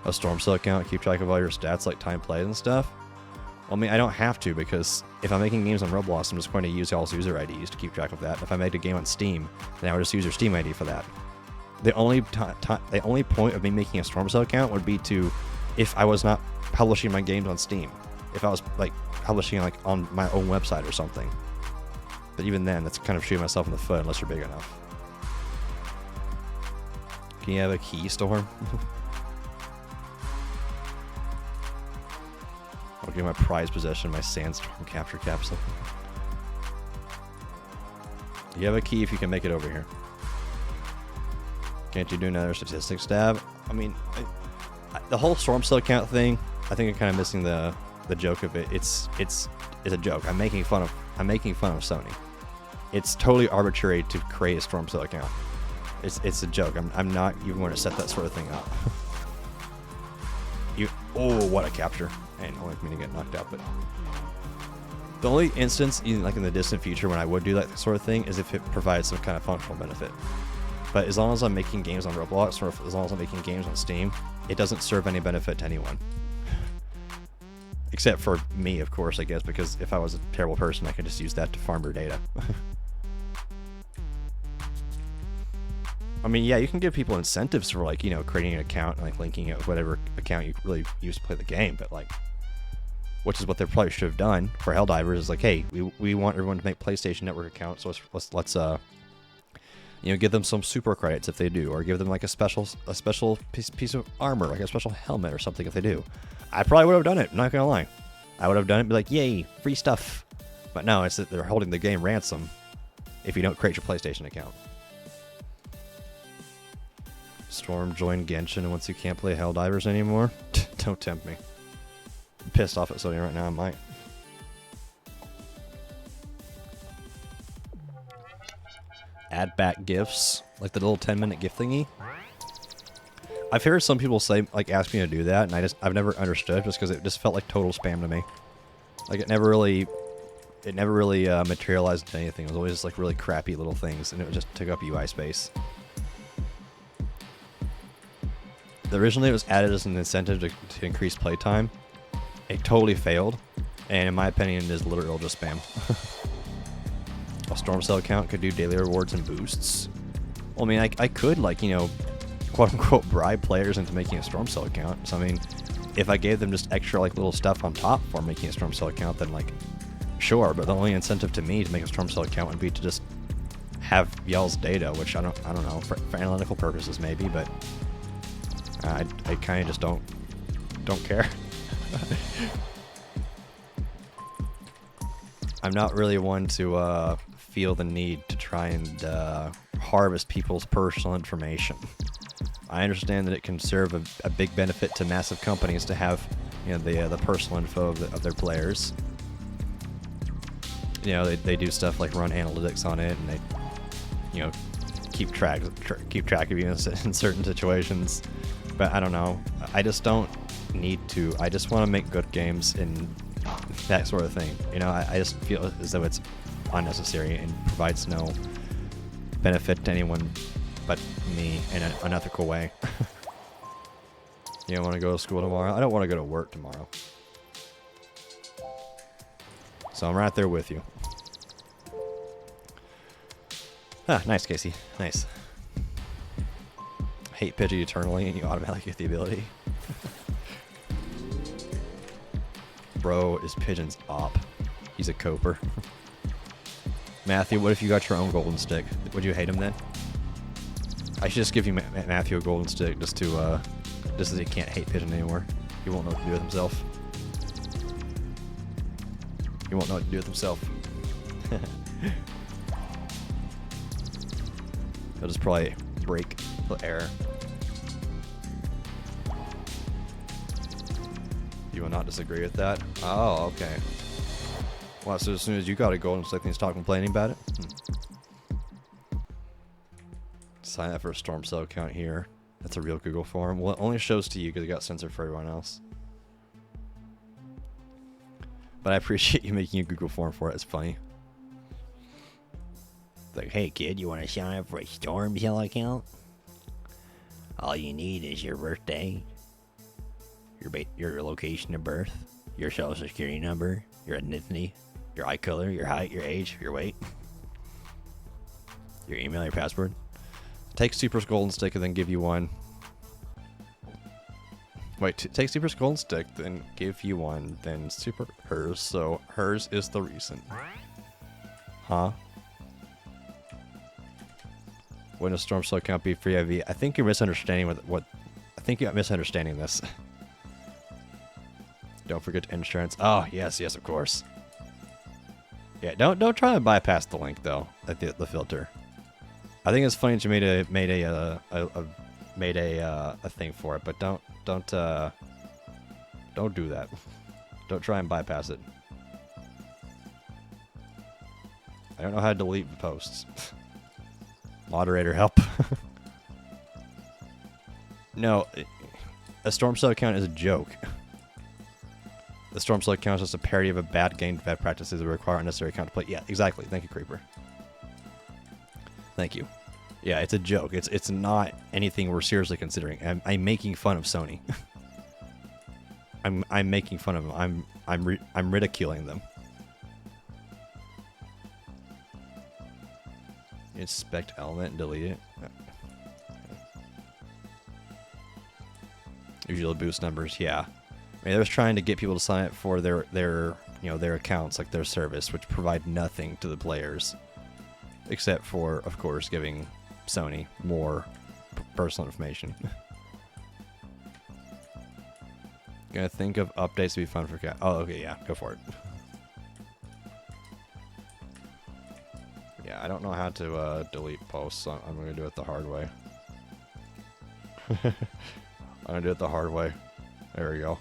A Storm Cell account, keep track of all your stats like time played and stuff. Well, I mean, I don't have to, because if I'm making games on Roblox, I'm just going to use y'all's user IDs to keep track of that. If I make a game on Steam, then I would just use your Steam ID for that. The only point of me making a Storm Cell account would be to, if I was not publishing my games on Steam. If I was like publishing like on my own website or something. But even then, that's kind of shooting myself in the foot unless you're big enough. Can you have a key, Storm? I'll give my prized possession, my sandstorm capture capsule. You have a key if you can make it over here. Can't you do another statistics tab? I mean, the whole Storm Cell account thing, I think I'm kind of missing the joke of it. It's a joke. I'm making fun of Sony. It's totally arbitrary to create a Storm Cell account. It's a joke. I'm not even going to set that sort of thing up. Oh, what a capture! I didn't want me to get knocked out, but the only instance, like in the distant future, when I would do that sort of thing is if it provides some kind of functional benefit. But as long as I'm making games on Roblox, or as long as I'm making games on Steam, it doesn't serve any benefit to anyone. Except for me, of course, I guess, because if I was a terrible person, I could just use that to farm your data. I mean, yeah, you can give people incentives for, like, you know, creating an account and, like, linking it with whatever account you really use to play the game, but, like, which is what they probably should have done for Helldivers, is like, hey, we want everyone to make PlayStation Network accounts, so let's you know, give them some super credits if they do, or give them like a special piece of armor, like a special helmet or something if they do. I probably would have done it, I'm not gonna lie. I would have done it and be like, yay, free stuff. But no, it's that they're holding the game ransom if you don't create your PlayStation account. Storm joined Genshin once you can't play Helldivers anymore. Don't tempt me. I'm pissed off at Sony right now, I might. Add back gifts, like the little 10-minute gift thingy. I've heard some people say, like, ask me to do that, and I've never understood, just because it just felt like total spam to me. Like, it never really materialized into anything. It was always just like really crappy little things, and it would just take up UI space. Originally, it was added as an incentive to increase playtime. It totally failed, and in my opinion, it is literal just spam. A Storm Cell account could do daily rewards and boosts. Well, I mean, I could, like, you know, quote-unquote bribe players into making a Storm Cell account. So, I mean, if I gave them just extra, like, little stuff on top for making a Storm Cell account, then, like, sure. But the only incentive to me to make a Storm Cell account would be to just have y'all's data, which I don't know, for analytical purposes maybe, but I kind of just don't care. I'm not really one to feel the need to try and harvest people's personal information. I understand that it can serve a big benefit to massive companies to have, you know, the personal info of their players. You know, they do stuff like run analytics on it, and they, you know, keep track of you in certain situations. But I don't know. I just don't need to. I just want to make good games and that sort of thing. You know, I just feel as though it's unnecessary and provides no benefit to anyone but me in an unethical way. You don't want to go to school tomorrow? I don't want to go to work tomorrow. So I'm right there with you. Ah, nice, Casey. Nice. Hate Pidgey eternally and you automatically get the ability. Bro is Pigeon's op. He's a coper. Matthew, what if you got your own golden stick? Would you hate him then? I should just give you Matthew a golden stick just to, just so he can't hate Pigeon anymore. He won't know what to do with himself. He won't know what to do with himself. He'll just probably break the air. You will not disagree with that? Oh, okay. Well, so as soon as you got a golden stick, then you start complaining about it? Sign up for a Storm Cell account here. That's a real Google form. Well, it only shows to you because it got censored for everyone else. But I appreciate you making a Google form for it. It's funny. It's like, hey kid, you want to sign up for a Storm Cell account? All you need is your birthday, your location of birth, your social security number, your ethnicity, your eye color, your height, your age, your weight, your email, your password. Take Super's golden stick and then give you one. Wait, take Super's golden stick, then give you one, then Super hers, so hers is the reason. Huh? When a Storm Cell account be free IV? I think you're misunderstanding what I think you're misunderstanding this. Don't forget insurance. Oh, yes, of course. Yeah, don't try to bypass the link though, at the filter. I think it's funny that you made a thing for it, but don't do that. Don't try and bypass it. I don't know how to delete posts. Moderator help. No, a Storm Cell account is a joke. The Storm Cell account is just a parody of a bad game, bad practices that require unnecessary account to play. Yeah, exactly. Thank you, Creeper. Thank you. Yeah, it's a joke. It's not anything we're seriously considering. I'm making fun of Sony. I'm making fun of them. I'm ridiculing them. Inspect element and delete it. Usually boost numbers. Yeah. I mean, they're just trying to get people to sign up for their accounts, like their service, which provide nothing to the players, except for, of course, giving Sony more personal information. Gonna think of updates to be fun for cat. Oh, okay, yeah, go for it. Yeah, I don't know how to delete posts, so I'm gonna do it the hard way. I'm gonna do it the hard way. There we go.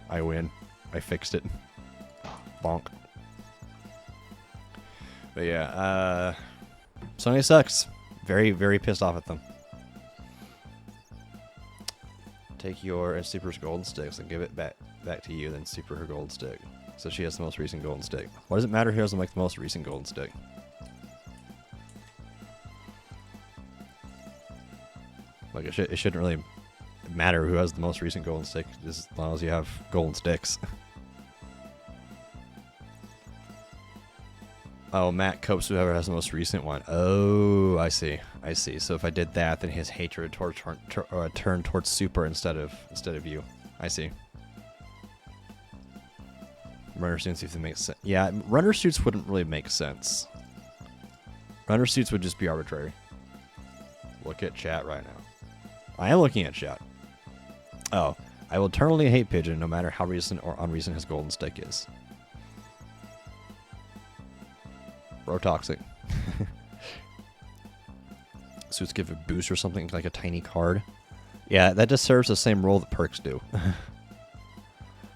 I win. I fixed it. Bonk. But yeah, Sony sucks. Very, very pissed off at them. Take your and Super's golden sticks and give it back to you, then Super her golden stick. So she has the most recent golden stick. Why does it matter who doesn't like the most recent golden stick? Like, it shouldn't really matter who has the most recent golden stick, just as long as you have golden sticks. Oh, Matt copes whoever has the most recent one. Oh, I see. I see. So if I did that, then his hatred turned towards Super instead of you. I see. Runner suits, if it makes sense. Yeah, runner suits wouldn't really make sense. Runner suits would just be arbitrary. Look at chat right now. I am looking at chat. Oh, I will eternally hate Pigeon no matter how recent or unrecent his golden stick is. Bro toxic. Suits give a boost or something, like a tiny card. Yeah, that just serves the same role that perks do.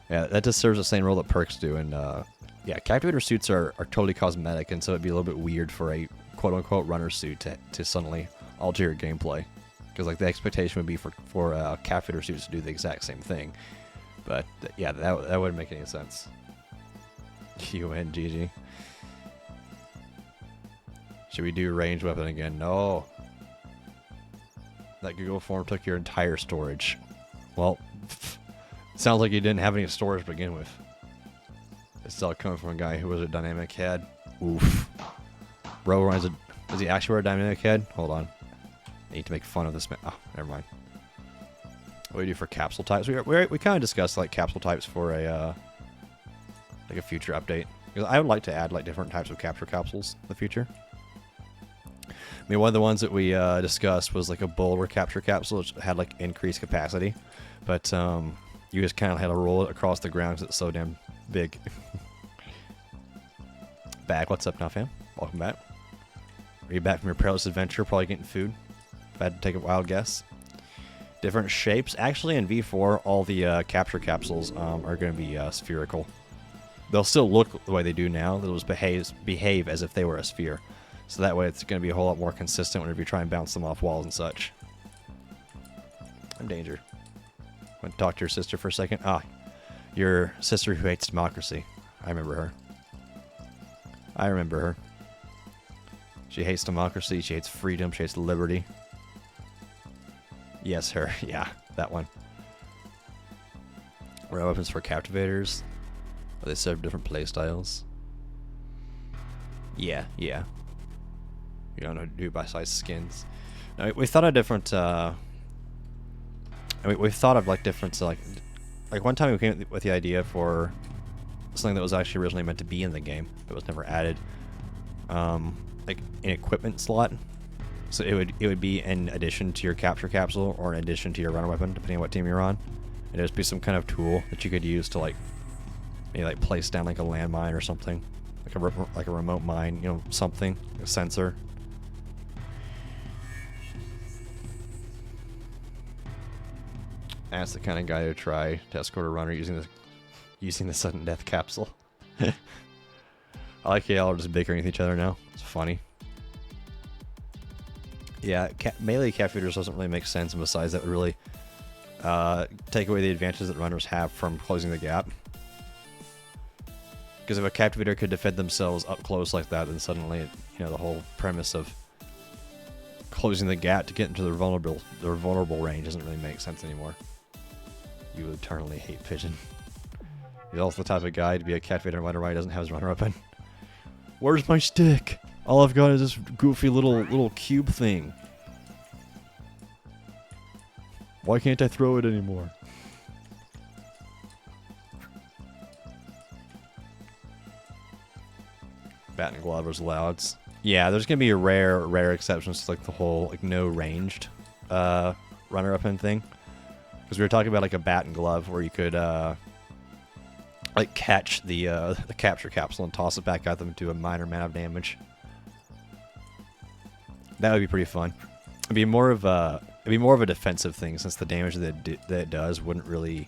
Yeah, that just serves the same role that perks do. And yeah, captivator suits are totally cosmetic, and so it'd be a little bit weird for a quote-unquote runner suit to suddenly alter your gameplay. Because like the expectation would be for captivator suits to do the exact same thing. But yeah, that wouldn't make any sense. UNGG. Should we do ranged weapon again? No. That Google form took your entire storage. Well, sounds like you didn't have any storage to begin with. It's all coming from a guy who was a dynamic head. Oof. Bro runs a... Does he actually wear a dynamic head? Hold on. I need to make fun of this man. Oh, never mind. What do we do for capsule types? We kind of discussed like capsule types for a like a future update. Because I would like to add like different types of capture capsules in the future. I mean, one of the ones that we discussed was like a boulder capture capsule, which had like increased capacity, but you just kind of had to roll it across the ground because it's so damn big. Back, what's up now, fam? Welcome back. Are you back from your perilous adventure? Probably getting food. If I had to take a wild guess. Different shapes. Actually, in V4, all the capture capsules are going to be spherical. They'll still look the way they do now. They'll just behave as if they were a sphere. So that way it's going to be a whole lot more consistent whenever you try and bounce them off walls and such. I'm danger. Want to talk to your sister for a second? Ah, your sister who hates democracy. I remember her. I remember her. She hates democracy, she hates freedom, she hates liberty. Yes, her. Yeah, that one. Rare weapons for captivators. They serve different playstyles. Yeah. You don't know what to do by size skins. No, we thought of different. I mean, we've thought of like different. Like one time we came with the idea for something that was actually originally meant to be in the game that was never added. Like an equipment slot. So it would be in addition to your capture capsule or in addition to your runner weapon, depending on what team you're on. It'd just be some kind of tool that you could use to like maybe like place down like a landmine or something, like a remote mine, you know, something, a sensor. That's the kind of guy to try to escort a runner using the sudden death capsule. I like how y'all are just bickering with each other now. It's funny. Yeah, melee captivators doesn't really make sense, and besides that would really take away the advantages that runners have from closing the gap. Because if a captivator could defend themselves up close like that, then suddenly, you know, the whole premise of closing the gap to get into their vulnerable range doesn't really make sense anymore. You eternally hate Pigeon. He's also the type of guy to be a captivator and wonder why he doesn't have his runner weapon. Where's my stick? All I've got is this goofy little cube thing. Why can't I throw it anymore? Bat and glove versus louds. Yeah, there's gonna be a rare exceptions to like the whole like no ranged runner weapon thing. Because we were talking about like a bat and glove where you could like catch the capture capsule and toss it back at them and do a minor amount of damage. That would be pretty fun. It'd be more of a defensive thing since the damage that it does wouldn't really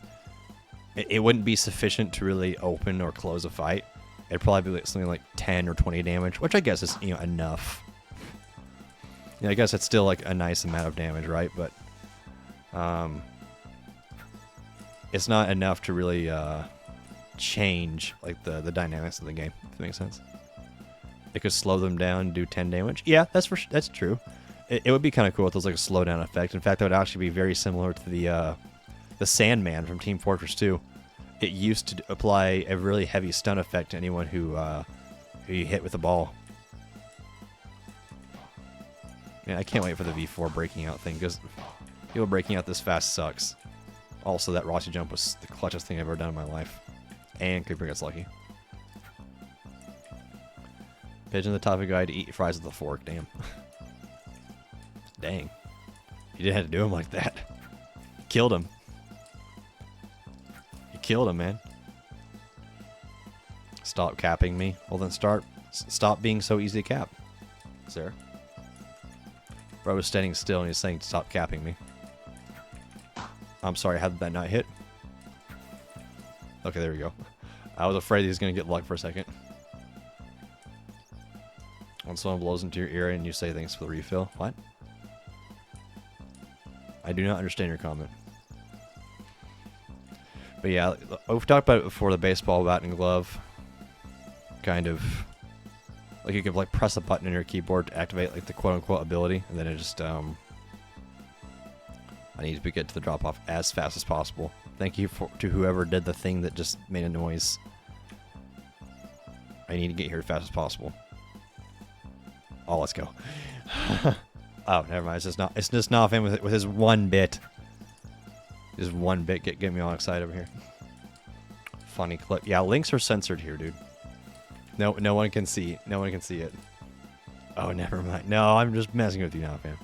it wouldn't be sufficient to really open or close a fight. It'd probably be like something like 10 or 20 damage, which I guess is, you know, enough. Yeah, I guess that's still like a nice amount of damage, right? But it's not enough to really change like the dynamics of the game, if that makes sense. It could slow them down and do 10 damage. Yeah, that's true. It would be kind of cool if there was like a slowdown effect. In fact, that would actually be very similar to the Sandman from Team Fortress 2. It used to apply a really heavy stun effect to anyone who you hit with a ball. Yeah, I can't wait for the V4 breaking out thing, because people breaking out this fast sucks. Also, that Rossi jump was the clutchest thing I've ever done in my life. And Creeper gets lucky. Pigeon the type of guy to eat fries with a fork, damn. Dang. You didn't have to do him like that. Killed him. You killed him, man. Stop capping me. Well then stop being so easy to cap. Sir. Bro was standing still and he's saying stop capping me. I'm sorry, how did that not hit? Okay, there we go. I was afraid he was going to get luck for a second. When someone blows into your ear and you say thanks for the refill. What? I do not understand your comment. But yeah, we've talked about it before, the baseball bat and glove. Kind of... Like you could like press a button on your keyboard to activate like the quote-unquote ability, and then it just, I need to get to the drop-off as fast as possible. Thank you to whoever did the thing that just made a noise. I need to get here as fast as possible. Oh, let's go. Oh, never mind. It's just not him with his one bit. Just one bit get me all excited over here. Funny clip. Yeah, links are censored here, dude. No one can see. No one can see it. Oh, never mind. No, I'm just messing with you now, fam.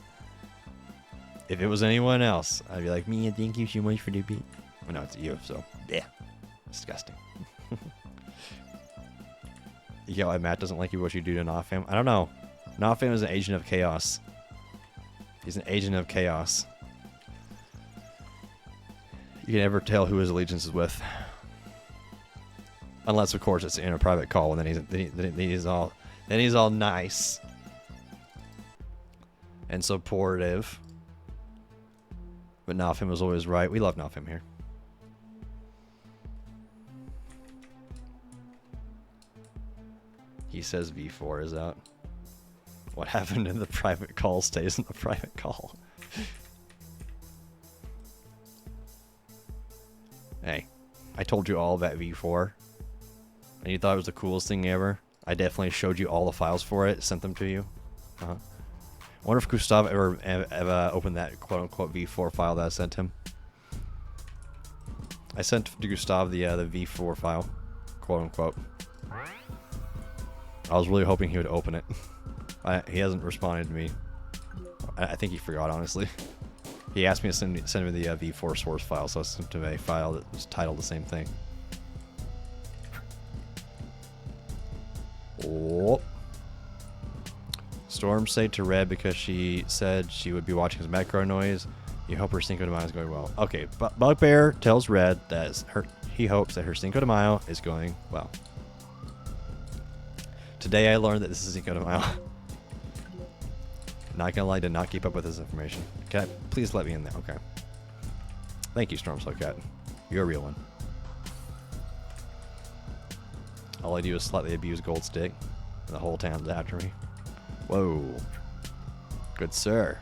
If it was anyone else, I'd be like, me, thank you so much for the beat. Well, no, it's you, so yeah, disgusting. Yo, why Matt doesn't like you, what you do to Nofam? I don't know. Nofam is an agent of chaos. He's an agent of chaos. You can never tell who his allegiance is with, unless, of course, it's in a private call, and then he's all nice and supportive. But Nofam was always right. We love Nofam here. He says V4 is out. What happened in the private call stays in the private call. Hey, I told you all about V4. And you thought it was the coolest thing ever. I definitely showed you all the files for it, sent them to you. I wonder if Gustav ever opened that quote-unquote V4 file that I sent him. I sent to Gustav the V4 file, quote-unquote. I was really hoping he would open it. He hasn't responded to me. I think he forgot, honestly. He asked me to send me the V4 source file, so I sent him a file that was titled the same thing. Oh. Storm said to Red because she said she would be watching his macro noise. You hope her Cinco de Mayo is going well. Okay, but Bugbear tells Red that he hopes that her Cinco de Mayo is going well. Today I learned that this is Cinco de Mayo. Not gonna lie, did not keep up with this information. Can I please let me in there? Okay. Thank you, Storm Cat. You're a real one. All I do is slightly abuse Gold Stick, and the whole town's after me. Whoa. Good sir.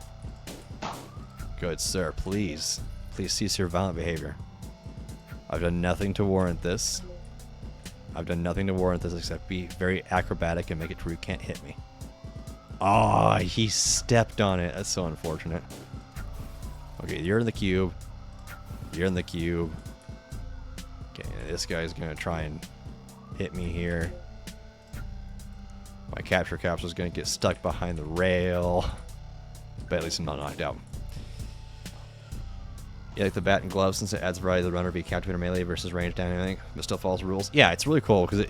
Good sir, please. Please cease your violent behavior. I've done nothing to warrant this. I've done nothing to warrant this except be very acrobatic and make it to where you can't hit me. Oh, he stepped on it. That's so unfortunate. Okay, you're in the cube. You're in the cube. Okay, this guy's gonna try and hit me here. My capture capsule is gonna get stuck behind the rail. But at least I'm not knocked out. You like the bat and glove since it adds variety to the runner, be captivator melee versus range down and everything, but still follows the rules. Yeah, it's really cool because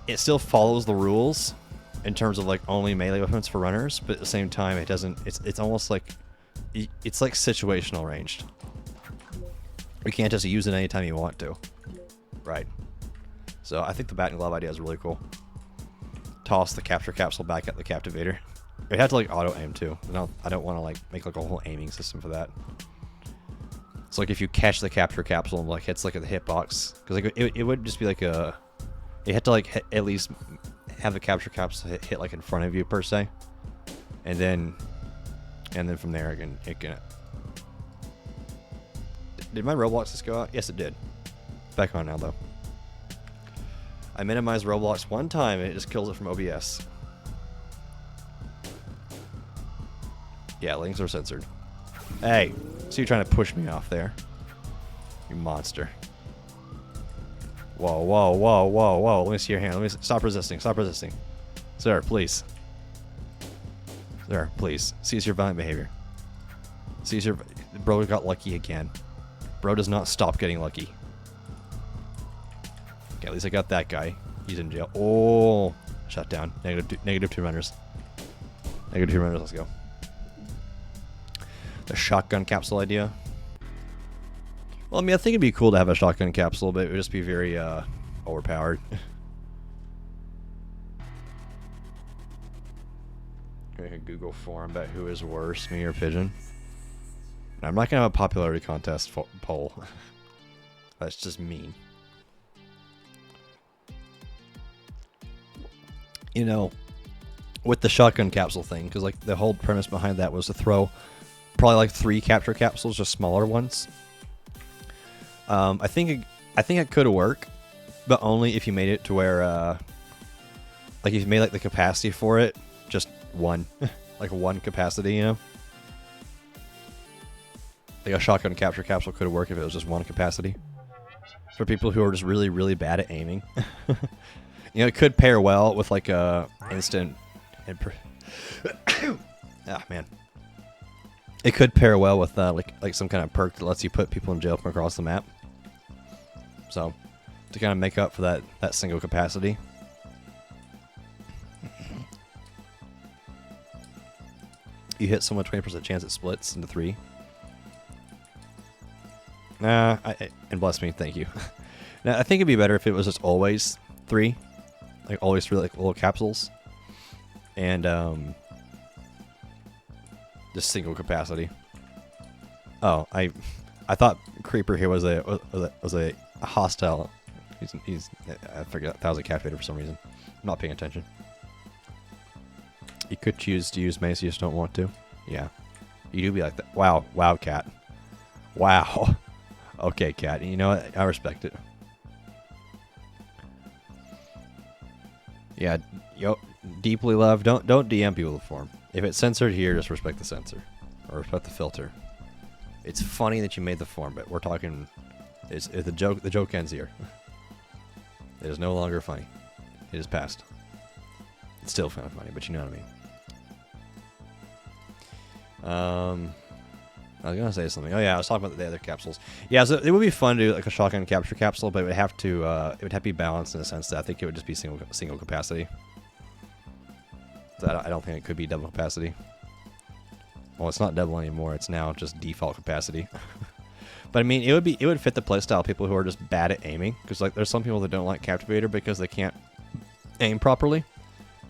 it still follows the rules in terms of like only melee weapons for runners, but at the same time it doesn't. It's almost like it's like situational ranged. You can't just use it anytime you want to, right? So I think the bat and glove idea is really cool. Toss the capture capsule back at the captivator. It had to like auto aim too. I don't want to like make like a whole aiming system for that. So like if you catch the capture capsule and like hits like at the hitbox, because like it would just be like a, you had to like at least have the capture capsule hit like in front of you per se, and then from there it can. Did my Roblox just go out? Yes, it did. Back on now though. I minimized Roblox one time and it just kills it from OBS. Yeah, links are censored. Hey, so you're trying to push me off there. You monster. Whoa, whoa, whoa, whoa, whoa. Let me see your hand. Let me stop resisting. Stop resisting. Sir, please. Sir, please. Cease your violent behavior. Cease your... Bro got lucky again. Bro does not stop getting lucky. Okay, at least I got that guy. He's in jail. Oh, shut down. Negative two runners. Negative two runners. Let's go. The shotgun capsule idea. Well, I mean, I think it'd be cool to have a shotgun capsule, but it would just be very overpowered. Make a Google form about who is worse, me or Pigeon. I'm not gonna have a popularity contest poll. That's just mean. You know, with the shotgun capsule thing, because like the whole premise behind that was to throw probably like 3 capture capsules, just smaller ones. I think it could work, but only if you made it to where, like if you made like the capacity for it just 1, like 1 capacity, you know. Like a shotgun capture capsule could work if it was just 1 capacity. For people who are just really, really bad at aiming. You know, it could pair well with like a instant... Ah, man. It could pair well with like some kind of perk that lets you put people in jail from across the map. So, to kind of make up for that single capacity. You hit someone 20% chance it splits into 3. Nah, and bless me, thank you. Now, I think it'd be better if it was just always 3. Like, always 3, like, little capsules. And, just single capacity. Oh, I thought Creeper here was a hostile. I forget, that was a captivator for some reason. I'm not paying attention. You could choose to use mace, you just don't want to. Yeah. You do be like that. Wow. Wow, cat. Wow. Okay, cat. You know what? I respect it. Yeah, yo, deeply love. Don't DM people the form. If it's censored here, just respect the censor. Or respect the filter. It's funny that you made the form, but we're talking... It's the joke ends here. It is no longer funny. It is past. It's still kind of funny, but you know what I mean. I was gonna say something. Oh yeah, I was talking about the other capsules. Yeah, so it would be fun to do like a shotgun capture capsule, but it would have to be balanced in the sense that I think it would just be single capacity. So I don't think it could be double capacity. Well, it's not double anymore. It's now just default capacity. But I mean, it would fit the playstyle of people who are just bad at aiming, because like there's some people that don't like captivator because they can't aim properly,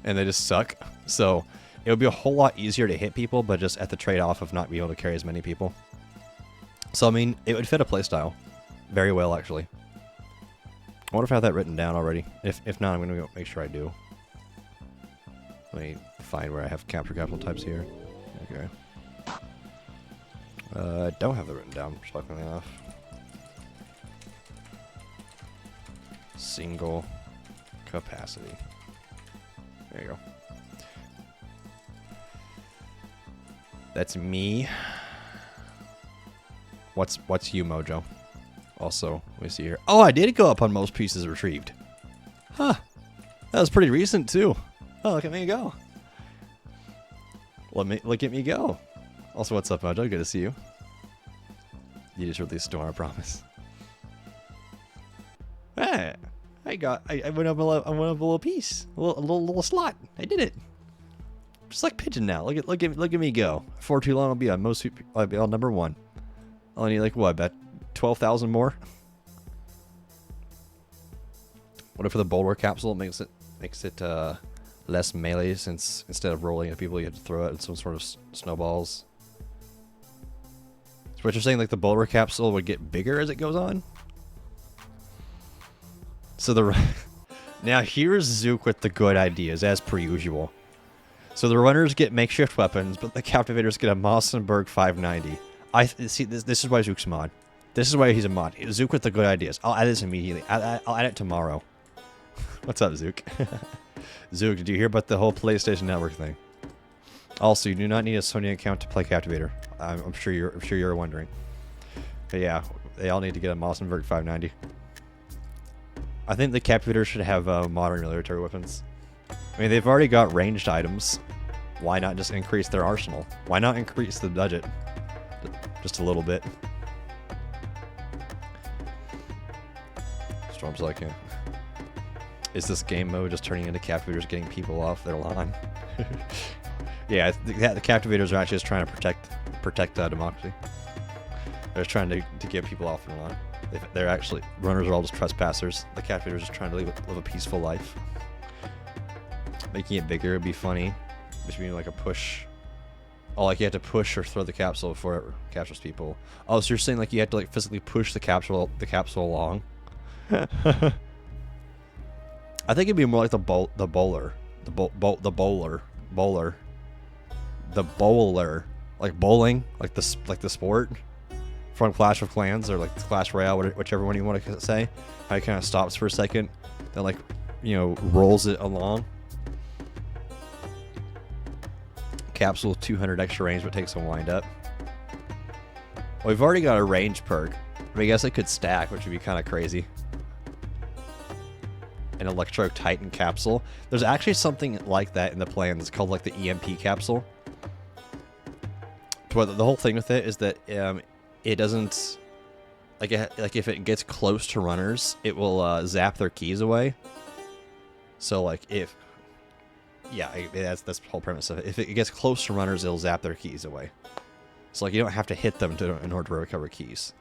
and they just suck. So it would be a whole lot easier to hit people, but just at the trade-off of not being able to carry as many people. So, I mean, it would fit a playstyle very well, actually. I wonder if I have that written down already. If not, I'm going to go make sure I do. Let me find where I have capture capital types here. Okay. I don't have that written down, shockingly enough. Single capacity. There you go. That's me. What's you, Mojo? Also, let me see here. Oh, I did go up on most pieces retrieved. Huh. That was pretty recent, too. Oh, look at me go. Look at me go. Also, what's up, Mojo? Good to see you. You just released Storm, I promise. Hey, I went up a little piece. A little slot. I did it. Just like Pigeon now. Look at me go. For too long, I'll be on number 1. I'll need like what? About 12,000 more. What if for the bulwark capsule it makes it less melee, since instead of rolling at people you have to throw it in some sort of snowballs. So what you're saying, like the bulwark capsule would get bigger as it goes on? So now here's Zook with the good ideas as per usual. So the runners get makeshift weapons, but the captivators get a Mossenberg 590. I see. This is why Zook's a mod. This is why he's a mod. Zook with the good ideas. I'll add this immediately. I'll add it tomorrow. What's up, Zook? Zook, did you hear about the whole PlayStation Network thing? Also, you do not need a Sony account to play Captivator. I'm sure you're wondering. But yeah, they all need to get a Mossenberg 590. I think the Captivator should have modern military weapons. I mean, they've already got ranged items. Why not just increase their arsenal? Why not increase the budget? Just a little bit. Storm's like, is this game mode just turning into Captivators getting people off their lawn? Yeah, the Captivators are actually just trying to protect democracy. They're just trying to get people off their lawn. They're actually, runners are all just trespassers. The Captivators are just trying to live a peaceful life. Making it bigger would be funny. between like a push. Oh, like you have to push or throw the capsule before it captures people. Oh, so you're saying like you have to like physically push the capsule along? I think it'd be more like the bowler, like bowling, like the sport from Clash of Clans or like Clash Royale, whichever one you want to say. How it kind of stops for a second, then like, you know, rolls it along. Capsule 200 extra range, but takes a wind up. Well, we've already got a range perk, but I guess it could stack, which would be kind of crazy. An Electro Titan capsule. There's actually something like that in the plan. It's called like the EMP capsule. But the whole thing with it is that it doesn't like if it gets close to runners, it will zap their keys away. So like if that's the whole premise of it. If it gets close to runners, it'll zap their keys away. So like you don't have to hit them in order to recover keys.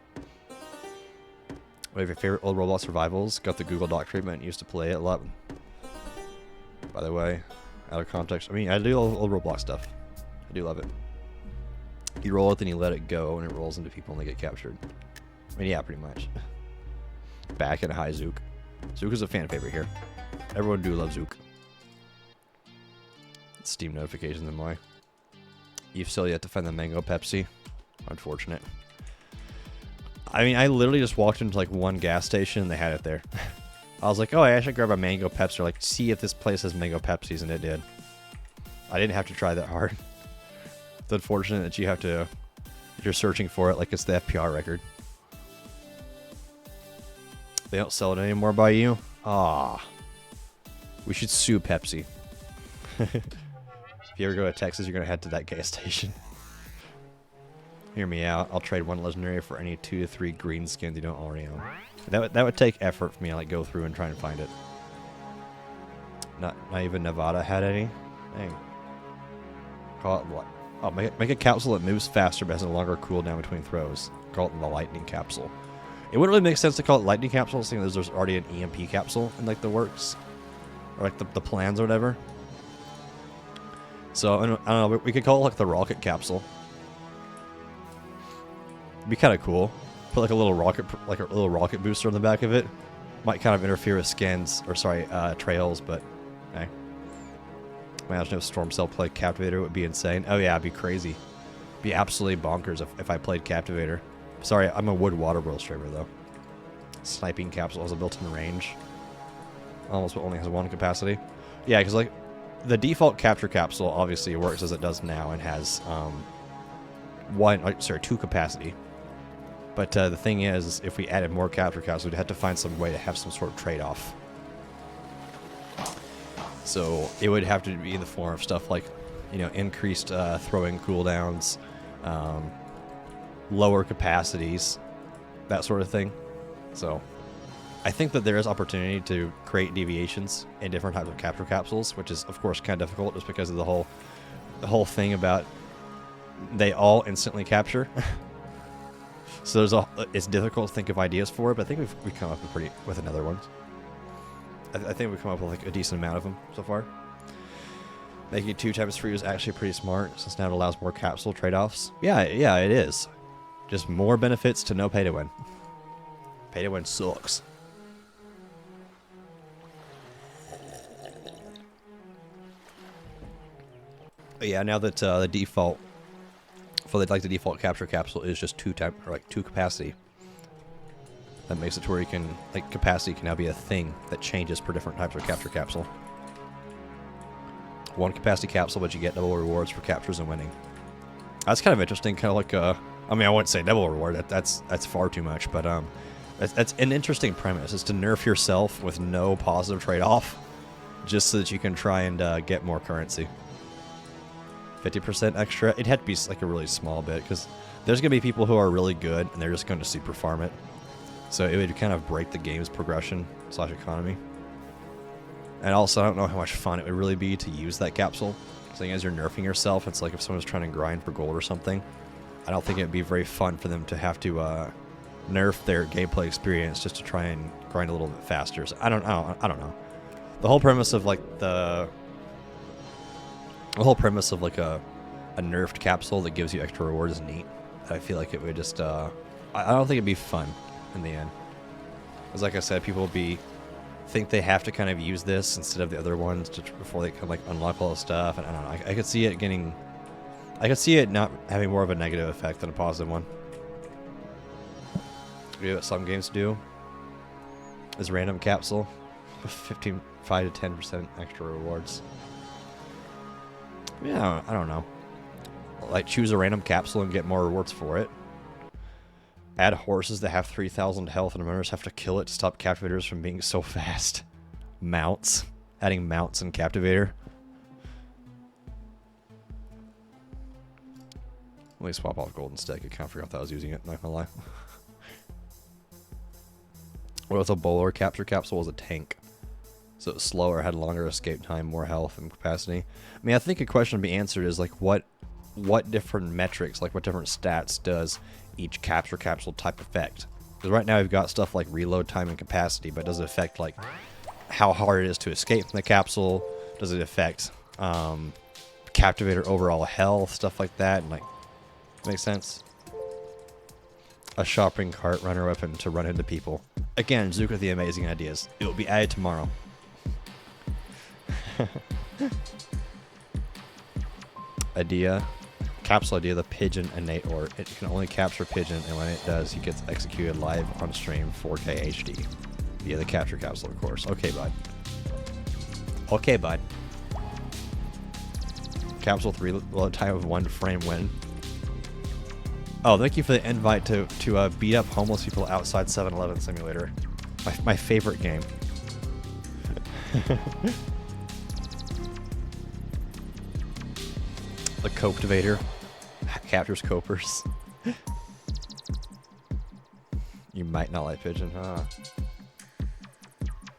One of your favorite old Roblox survivals. Got the Google Doc treatment. Used to play it a lot. By the way, out of context. I mean, I do old Roblox stuff. I do love it. You roll it, then you let it go, and it rolls into people and they get captured. I mean, yeah, pretty much. Back and high Zook. Zook is a fan favorite here. Everyone do love Zook. Steam notifications and why. You've still yet to find the mango Pepsi. Unfortunate. I mean, I literally just walked into like one gas station and they had it there. I was like, oh, I should grab a mango Pepsi, or like see if this place has mango Pepsis, and it did. I didn't have to try that hard. It's unfortunate that you have to, if you're searching for it, like it's the FPR record. They don't sell it anymore by you? Ah. We should sue Pepsi. If you ever go to Texas, you're going to head to that gas station. Hear me out. I'll trade one legendary for any 2 to 3 green skins you don't already own. That would take effort for me to like go through and try and find it. Not even Nevada had any. Dang. Call it what? Oh, make a capsule that moves faster but has a longer cooldown between throws. Call it the lightning capsule. It wouldn't really make sense to call it lightning capsule, seeing as there's already an EMP capsule in like the works, or like the plans or whatever. So I don't know. We could call it like the rocket capsule. It'd be kind of cool. Put like a little rocket booster on the back of it. Might kind of interfere with skins, or sorry, trails, but hey. Imagine if Storm Cell played Captivator, it would be insane. Oh yeah, it'd be crazy. It'd be absolutely bonkers if I played Captivator. Sorry, I'm a Wood Water World streamer though. Sniping capsule has a built-in range. Almost only has 1 capacity. Yeah, because like the default capture capsule obviously works as it does now and has 2 capacity. But the thing is, if we added more capture capsules, we'd have to find some way to have some sort of trade-off. So it would have to be in the form of stuff like, you know, increased throwing cooldowns, lower capacities, that sort of thing. So I think that there is opportunity to create deviations in different types of capture capsules, which is of course kind of difficult just because of the whole thing about they all instantly capture. So it's difficult to think of ideas for it, but I think we've come up with another one. I think we've come up with like a decent amount of them so far. Making it 2 times free is actually pretty smart, since now it allows more capsule trade-offs. Yeah, it is. Just more benefits to no pay to win. Pay to win sucks. But yeah, now that the default for the default capture capsule is just 2 capacity. That makes it to where you can, like, capacity can now be a thing that changes per different types of capture capsule. 1 capacity capsule, but you get double rewards for captures and winning. That's kind of interesting, kind of like I mean, I wouldn't say double reward. That's far too much, but that's an interesting premise. Is to nerf yourself with no positive trade-off, just so that you can try and get more currency. 50% extra. It'd have to be like a really small bit, because there's gonna be people who are really good and they're just going to super farm it. So it would kind of break the game's progression / economy. And also, I don't know how much fun it would really be to use that capsule. Seeing as you're nerfing yourself, it's like if someone's trying to grind for gold or something. I don't think it'd be very fun for them to have to nerf their gameplay experience just to try and grind a little bit faster. So I don't know. The whole premise of like the The whole premise of like a nerfed capsule that gives you extra rewards is neat. I feel like it would just, I don't think it'd be fun in the end. Because like I said, people will think they have to kind of use this instead of the other ones before they can like unlock all the stuff. And I don't know, I could see it not having more of a negative effect than a positive one. What some games do is random capsule with 5 to 10% extra rewards. Yeah, I don't know. Like, choose a random capsule and get more rewards for it. Add horses that have 3,000 health and members have to kill it to stop captivators from being so fast. Mounts. Adding mounts in captivator. Let me swap off golden stick. I kind of forgot that I was using it, not gonna lie. What if a bowler capture capsule was a tank? So it was slower, had longer escape time, more health and capacity. I mean, I think a question to be answered is like what different metrics, like what different stats does each capture capsule type affect? Because right now we've got stuff like reload time and capacity, but does it affect like how hard it is to escape from the capsule? Does it affect captivator overall health, stuff like that? And like, makes sense? A shopping cart runner weapon to run into people. Again, Zook with the amazing ideas. It will be added tomorrow. Idea. Capsule idea, the pigeon innate or it can only capture pigeon, and when it does, he gets executed live on stream 4K HD. Via the capture capsule, of course. Okay, bud. Okay, bud. Capsule 3 load time of 1 frame when. Oh, thank you for the invite to beat up homeless people outside 7-Eleven Simulator. My favorite game. The captivator captures copers. You might not like pigeon, huh?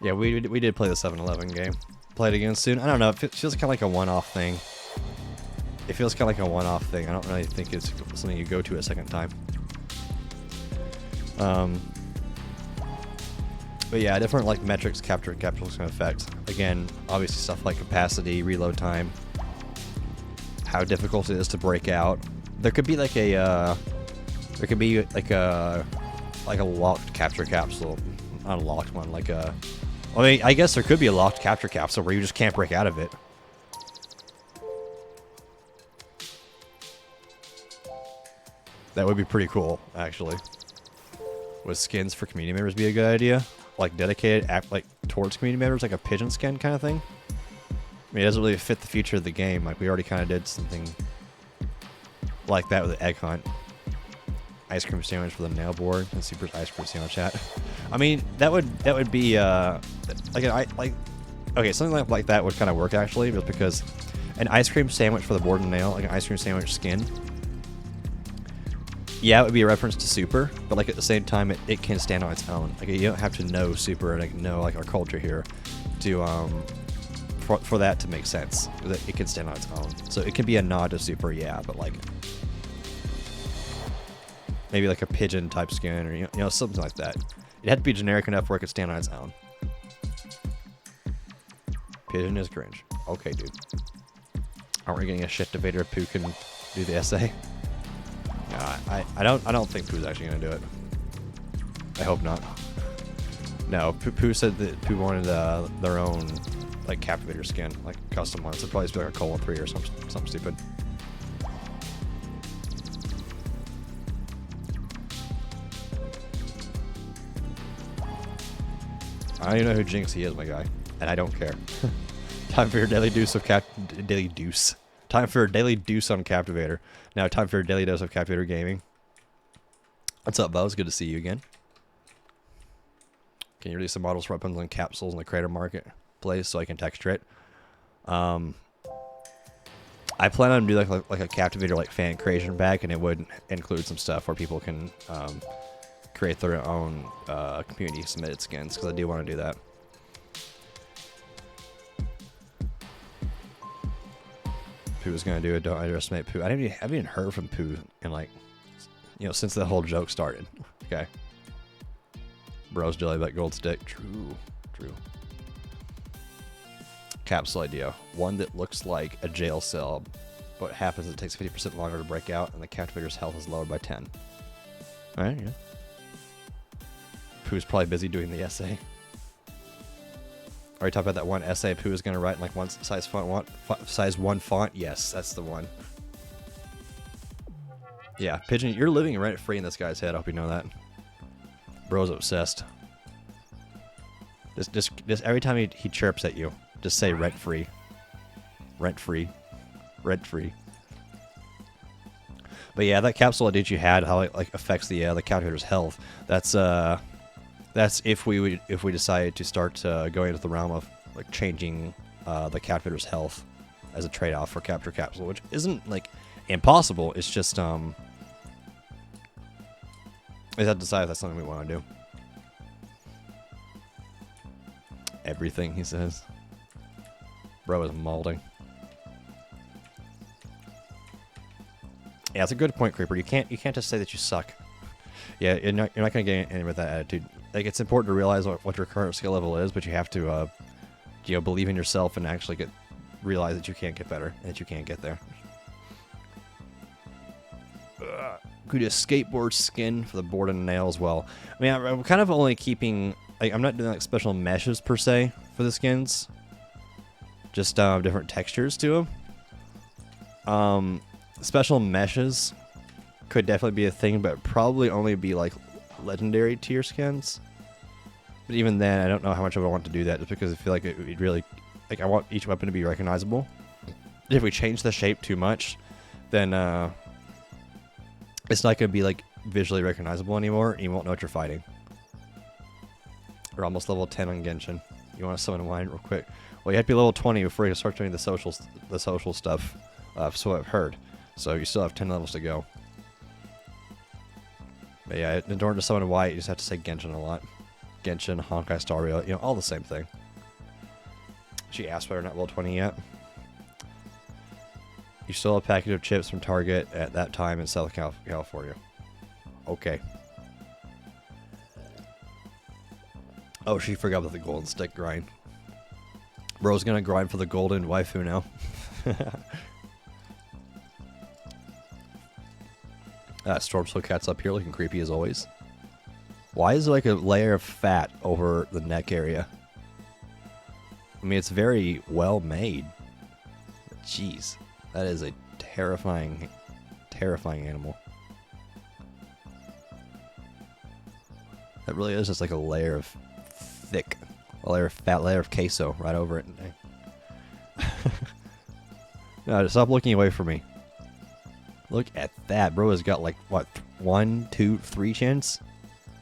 Yeah, we did play the 7-Eleven game. Play it again soon. I don't know. It feels kind of like a one-off thing. It feels kind of like a one-off thing. I don't really think it's something you go to a second time. But yeah, different like metrics capturing capsules can affect. Again, obviously stuff like capacity, reload time, how difficult it is to break out. There could be like a locked capture capsule, not a locked one, like a. I mean, I guess there could be a locked capture capsule where you just can't break out of it. That would be pretty cool, actually. Would skins for community members be a good idea? Like dedicated act like towards community members, like a pigeon skin kind of thing? I mean, it doesn't really fit the future of the game. Like we already kind of did something like that with the egg hunt. Ice cream sandwich for the nail board and super ice cream sandwich chat. I mean, that would be okay, something like that would kind of work actually, just because an ice cream sandwich for the board and nail, like an ice cream sandwich skin. Yeah, it would be a reference to Super, but like at the same time, it can stand on its own. Like you don't have to know Super and like, know like our culture here to for that to make sense. That it can stand on its own. So it can be a nod to Super, yeah, but like maybe like a pigeon type skin or you know something like that. It had to be generic enough where it could stand on its own. Pigeon is cringe. Okay, dude. Aren't we getting a shit debater if Pooh can do the essay? I don't think Pooh's actually gonna do it. I hope not. No, Pooh said that Pooh wanted their own like captivator skin, like custom ones. It'd probably be like a colon 3 or something stupid. I don't even know who Jinx he is, my guy, and I don't care. Time for your daily dose of Time for a daily deuce on Captivator. Now time for a daily dose of Captivator Gaming. What's up, Bo? It's good to see you again. Can you release some models for weapons and capsules in the creator marketplace so I can texture it? I plan on doing like a Captivator like fan creation bag, and it would include some stuff where people can create their own community submitted skins, because I do want to do that. Pooh was gonna do it. Don't underestimate Pooh. I haven't even heard from Pooh in like, since the whole joke started. Okay. Bros jelly about gold stick. True. capsule idea. One that looks like a jail cell, but happens it takes 50% longer to break out, and the captivator's health is lowered by 10. Alright, yeah. Pooh's probably busy doing the essay. Already talked about that one essay Pooh is going to write in like one size font, size 1 font. Yes, that's the one. Yeah, Pigeon, you're living rent free in this guy's head. I hope you know that. Bro's obsessed. Just every time he chirps at you, just say rent free, rent free, rent free. But yeah, that capsule idea you had, how it like affects the captivator's health. That's if we decided to start going into the realm of like changing the captivator's health as a trade-off for capture capsule, which isn't like impossible. It's just we have to decide if that's something we want to do. Everything, he says. Bro is molding. Yeah, it's a good point, Creeper. You can't just say that you suck. Yeah, you're not gonna get in with that attitude. Like, it's important to realize what your current skill level is, but you have to believe in yourself and actually realize that you can't get better and that you can't get there. Could a skateboard skin for the board and nails? Well, I mean, I'm kind of only keeping. Like, I'm not doing like special meshes per se for the skins. Just different textures to them. Special meshes could definitely be a thing, but probably only be like legendary tier skins. But even then, I don't know how much I want to do that, just because I feel like it would really, like, I want each weapon to be recognizable. If we change the shape too much, then it's not going to be like visually recognizable anymore, and you won't know what you're fighting. We're almost level 10 on Genshin. You want to summon wine real quick? Well, you have to be level 20 before you start doing the social stuff. So I've heard. So you still have 10 levels to go. But yeah, in order to summon white, you just have to say Genshin a lot. Genshin, Honkai Star Rail, all the same thing. She asked why we're not level 20 yet. You still have a package of chips from Target at that time in Southern California. Okay. Oh, she forgot about the golden stick grind. Bro's gonna grind for the golden waifu now. Stormslow Cat's up here looking creepy as always. Why is there like a layer of fat over the neck area? I mean, it's very well made. Jeez, that is a terrifying, terrifying animal. That really is just like a layer of thick, a layer of fat, layer of queso right over it. No, stop looking away from me. Look at that. Bro has got like, what, 1, 2, 3 chins?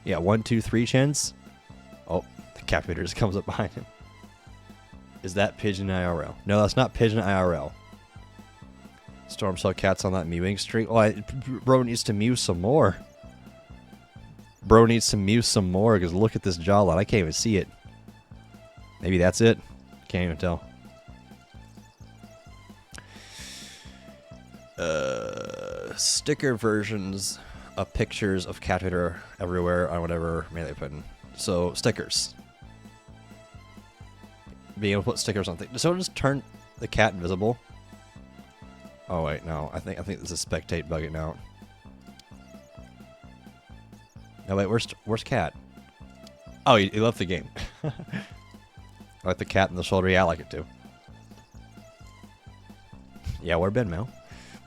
Yeah, 1, 2, 3 chins. Oh, the captivator just comes up behind him. Is that Pigeon IRL? No, that's not Pigeon IRL. Stormslow Cat's on that mewing streak. Oh, bro needs to mew some more. Bro needs to mew some more, because look at this jawline. I can't even see it. Maybe that's it? Can't even tell. Sticker versions of pictures of captivator everywhere on whatever melee button. So, stickers. Being able to put stickers on things. So just turn the cat invisible. Oh wait, no. I think this is spectate bugging out. No wait, where's Cat? Oh, he left the game. I like the cat in the shoulder. Yeah, I like it too. Yeah, where Ben, Mel?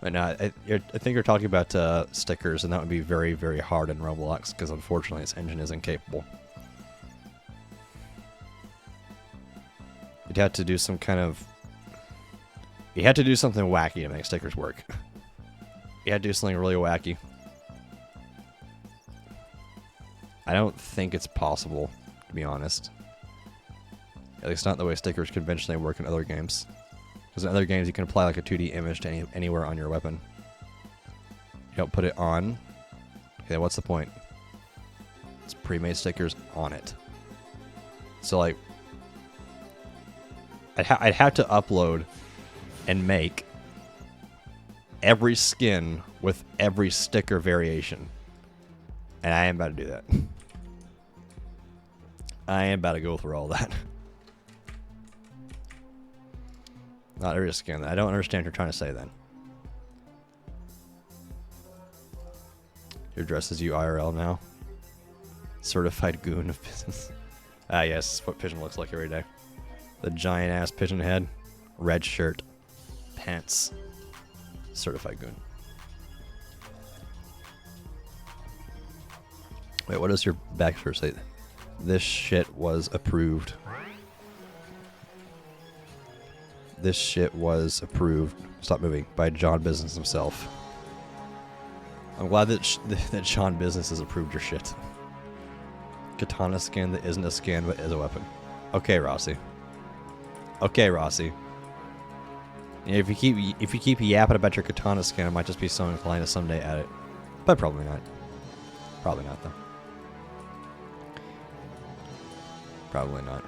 But no, I think you're talking about stickers, and that would be very, very hard in Roblox, because unfortunately its engine is incapable. You'd have to do some kind of... You had to do something wacky to make stickers work. You had to do something really wacky. I don't think it's possible, to be honest. At least not the way stickers conventionally work in other games. Because in other games, you can apply like a 2D image to anywhere on your weapon. You don't put it on. Okay, what's the point? It's pre-made stickers on it. So like, I'd have to upload and make every skin with every sticker variation. And I am about to do that. I am about to go through all that. Not every skin. I don't understand what you're trying to say then. You're dressed as you IRL now. Certified goon of business. Ah, yes, what pigeon looks like every day. The giant ass pigeon head, red shirt, pants, certified goon. Wait, what does your backshirt say? This shit was approved. This shit was approved. Stop moving. By John Business himself. I'm glad that that John Business has approved your shit. Katana skin that isn't a skin but is a weapon. Okay, Rossi. Okay, Rossi. Yeah, if you keep yapping about your katana skin, I might just be so inclined to someday add it. But probably not. Probably not though. Probably not.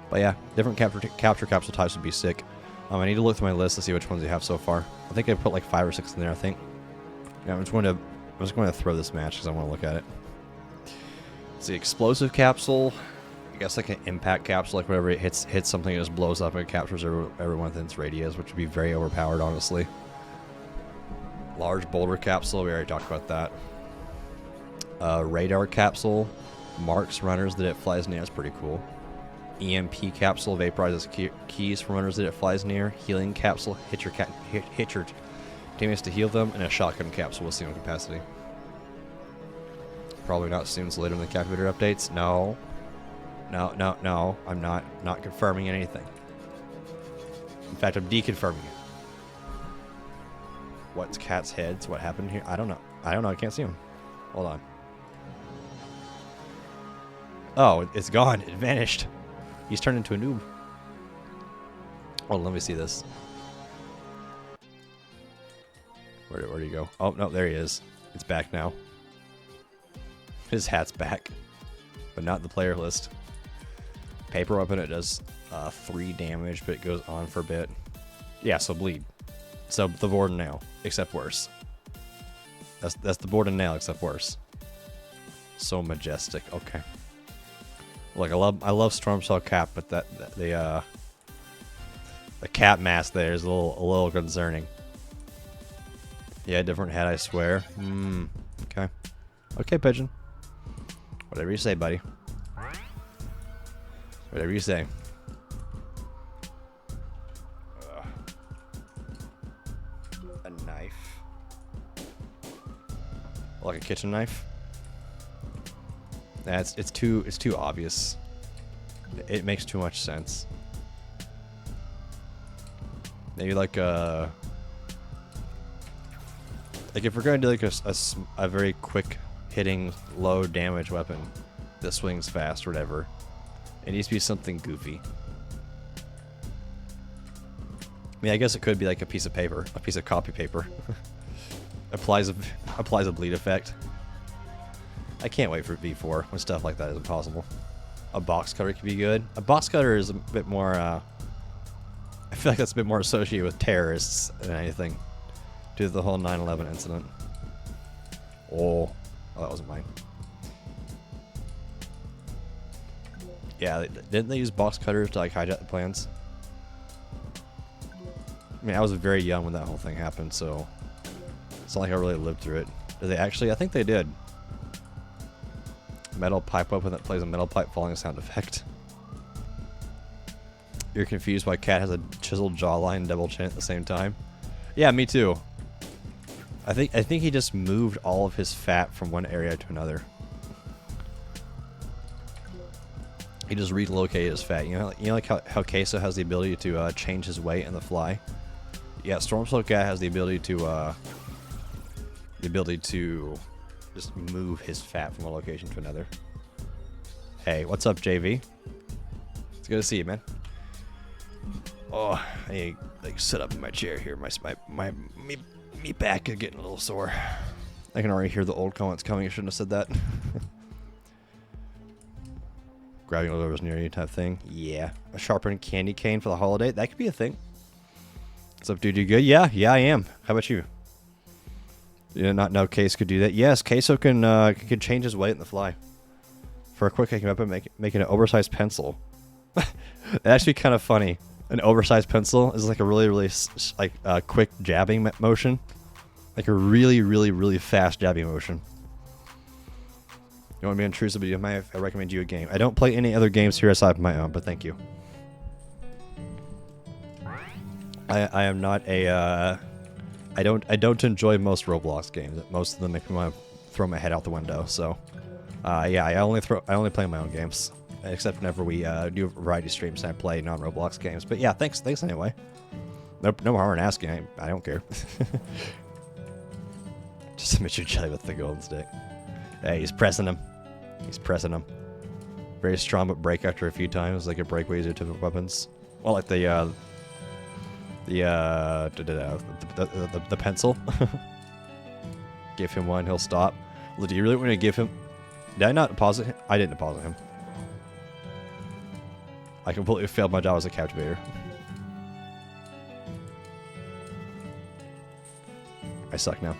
But yeah, different capture capsule types would be sick. I need to look through my list to see which ones you have so far. I think I put like 5 or 6 in there. I think. Yeah, I'm just going to throw this match because I want to look at it. It's the explosive capsule. I guess like an impact capsule, like whenever it hits something, it just blows up and it captures everyone within its radius, which would be very overpowered, honestly. Large boulder capsule. We already talked about that. Radar capsule. Marks runners that it flies near. That's pretty cool. EMP capsule vaporizes keys from runners that it flies near. Healing capsule hit your teammates to heal them, and a shotgun capsule with single capacity. Probably not soon, so later in the captivator updates. No, I'm not confirming anything. In fact, I'm deconfirming it. What's cat's heads? What happened here? I don't know. I can't see him. Hold on. Oh, it's gone. It vanished. He's turned into a noob. Oh, let me see this. Where'd he go? Oh, no, there he is. It's back now. His hat's back. But not the player list. Paper weapon, it does 3 damage, but it goes on for a bit. Yeah, so bleed. So the board and nail, except worse. That's the board and nail, except worse. So majestic. Okay. Look, I love Stormcell cap, but the cap mask there is a little concerning. Yeah, different head, I swear. Okay. Okay, pigeon. Whatever you say, buddy. Whatever you say. A knife. Like a kitchen knife. Nah, it's too obvious. It makes too much sense. Maybe like a... Like if we're going to do like a very quick hitting low damage weapon that swings fast or whatever, it needs to be something goofy. I mean, I guess it could be like a piece of paper, a piece of copy paper. applies a bleed effect. I can't wait for V4 when stuff like that isn't possible. A box cutter could be good. A box cutter is a bit more, I feel like that's a bit more associated with terrorists than anything. Due to the whole 9/11 incident. Oh, that wasn't mine. Yeah, didn't they use box cutters to like hijack the planes? I mean, I was very young when that whole thing happened, so it's not like I really lived through it. Did they actually? I think they did. Metal pipe weapon that plays a metal pipe falling sound effect. You're confused why Cat has a chiseled jawline and double chin at the same time? Yeah, me too. I think he just moved all of his fat from one area to another. He just relocated his fat. You know like how Queso has the ability to change his weight in the fly? Yeah, Stormcell Cat has the ability to just move his fat from one location to another. Hey, what's up, JV? It's good to see you, man. Oh, I need to like sit up in my chair here. Me back is getting a little sore. I can already hear the old comments coming. I shouldn't have said that. Grabbing whatever's near you type thing. Yeah. A sharpened candy cane for the holiday. That could be a thing. What's up, dude? You good? Yeah, I am. How about you? You did not know Case could do that. Yes, Queso can change his weight in the fly. For a quick, I came up and making an oversized pencil. That'd actually be kind of funny. An oversized pencil is like a really quick jabbing motion, like a really fast jabbing motion. You want to be intrusive, but I recommend you a game. I don't play any other games here aside from my own, but thank you. I am not a I don't enjoy most Roblox games. Most of them make me want to throw my head out the window. So yeah, I only play my own games. Except whenever we do variety streams and I play non-Roblox games. But yeah, thanks anyway. No harm in asking. I don't care. Just admit you're jelly with the golden stick. Hey, he's pressing him. He's pressing him. Very strong, but break after a few times. Like a break with different weapons. Well, like the pencil. Give him one, he'll stop. Do you really want to give him? Did I not deposit him? I didn't deposit him. I completely failed my job as a captivator. I suck now.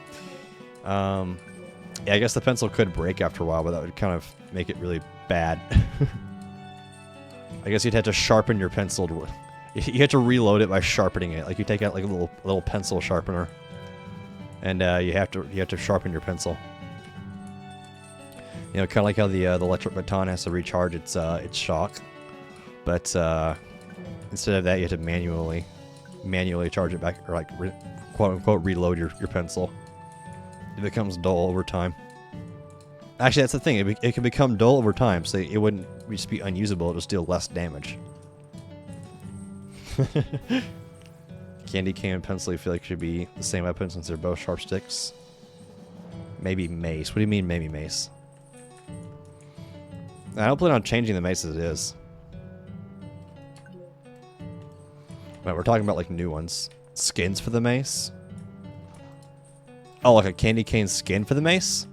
Yeah, I guess the pencil could break after a while, but that would kind of make it really bad. I guess you'd have to sharpen your pencil. You have to reload it by sharpening it. Like you take out like a little pencil sharpener, and you have to sharpen your pencil. You know, kind of like how the electric baton has to recharge its shock. But instead of that, you have to manually charge it back, or like quote unquote reload your pencil. It becomes dull over time. Actually, that's the thing. It can become dull over time, so it wouldn't just be unusable. It would deal less damage. Candy cane and pencil, you feel like should be the same weapon since they're both sharp sticks. Maybe mace. What do you mean maybe mace? I don't plan on changing the mace as it is. Right, we're talking about like new ones. Skins for the mace? Oh, like a candy cane skin for the mace?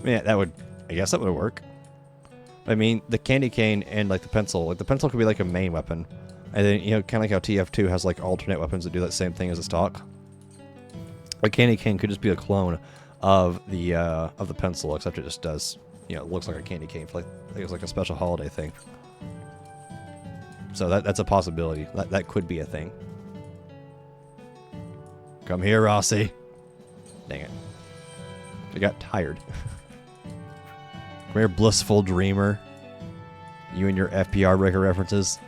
Yeah, I guess that would work. I mean, the candy cane and like the pencil could be like a main weapon. And then, you know, kind of like how TF2 has like alternate weapons that do that same thing as a stock. A candy cane could just be a clone of the pencil, except it just does, you know, it looks like a candy cane. I think it's like a special holiday thing. So that's a possibility. That could be a thing. Come here, Rossi. Dang it. I got tired. Come here, blissful dreamer. You and your FPR breaker references.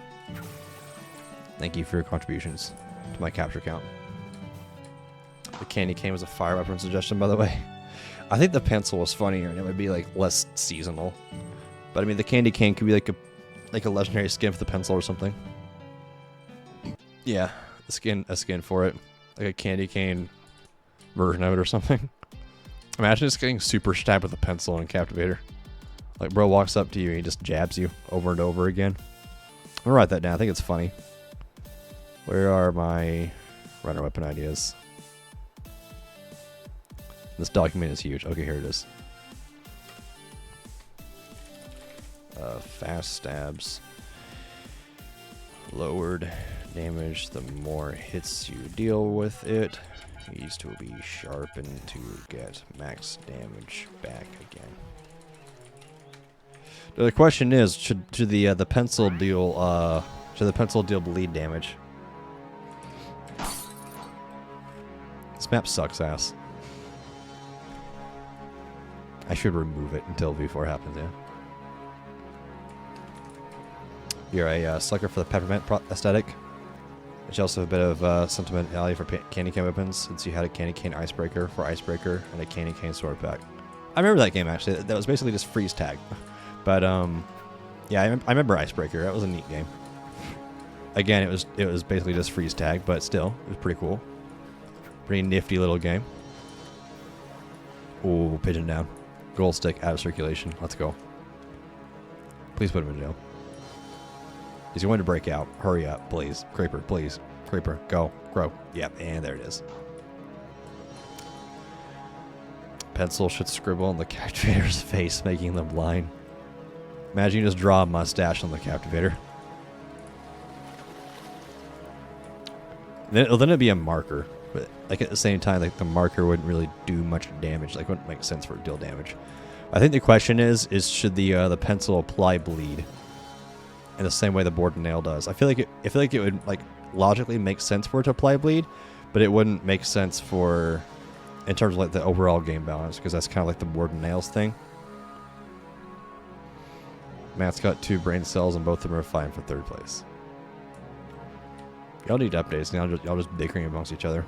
Thank you for your contributions to my capture count. The candy cane was a fire weapon suggestion, by the way. I think the pencil was funnier and it would be like less seasonal. But I mean, the candy cane could be like a legendary skin for the pencil or something. Yeah, a skin for it. Like a candy cane version of it or something. Imagine just getting super stabbed with a pencil and captivator. Like, bro walks up to you and he just jabs you over and over again. I'm gonna write that down. I think it's funny. Where are my runner weapon ideas? This document is huge. Okay, here it is. Fast stabs. Lowered damage the more hits you deal with it. These to be sharpened to get max damage back again. Now the question is, should the pencil deal bleed damage? This map sucks ass. I should remove it until V4 happens, yeah. You're a sucker for the peppermint aesthetic. Which also a bit of sentimentality for candy cane weapons, since you had a candy cane icebreaker for icebreaker and a candy cane sword pack. I remember that game actually. That was basically just freeze tag. But yeah, I remember icebreaker. That was a neat game. Again, it was basically just freeze tag, but still, it was pretty cool. Pretty nifty little game. Ooh, pigeon down. Gold stick out of circulation. Let's go. Please put him in jail. He's going to break out. Hurry up, please. Creeper, please. Creeper, go. Grow. Yep, and there it is. Pencil should scribble on the captivator's face, making them blind. Imagine you just draw a mustache on the captivator. Then it'd be a marker. But like at the same time, like the marker wouldn't really do much damage. Like wouldn't make sense for it to deal damage. I think the question is should the pencil apply bleed? in the same way the board and nail does. I feel like it would like logically make sense for it to apply bleed, but it wouldn't make sense for in terms of like the overall game balance, because that's kind of like the board and nails thing. Matt's got 2 brain cells and both of them are fine for 3rd place. Y'all need updates. Y'all just bickering amongst each other.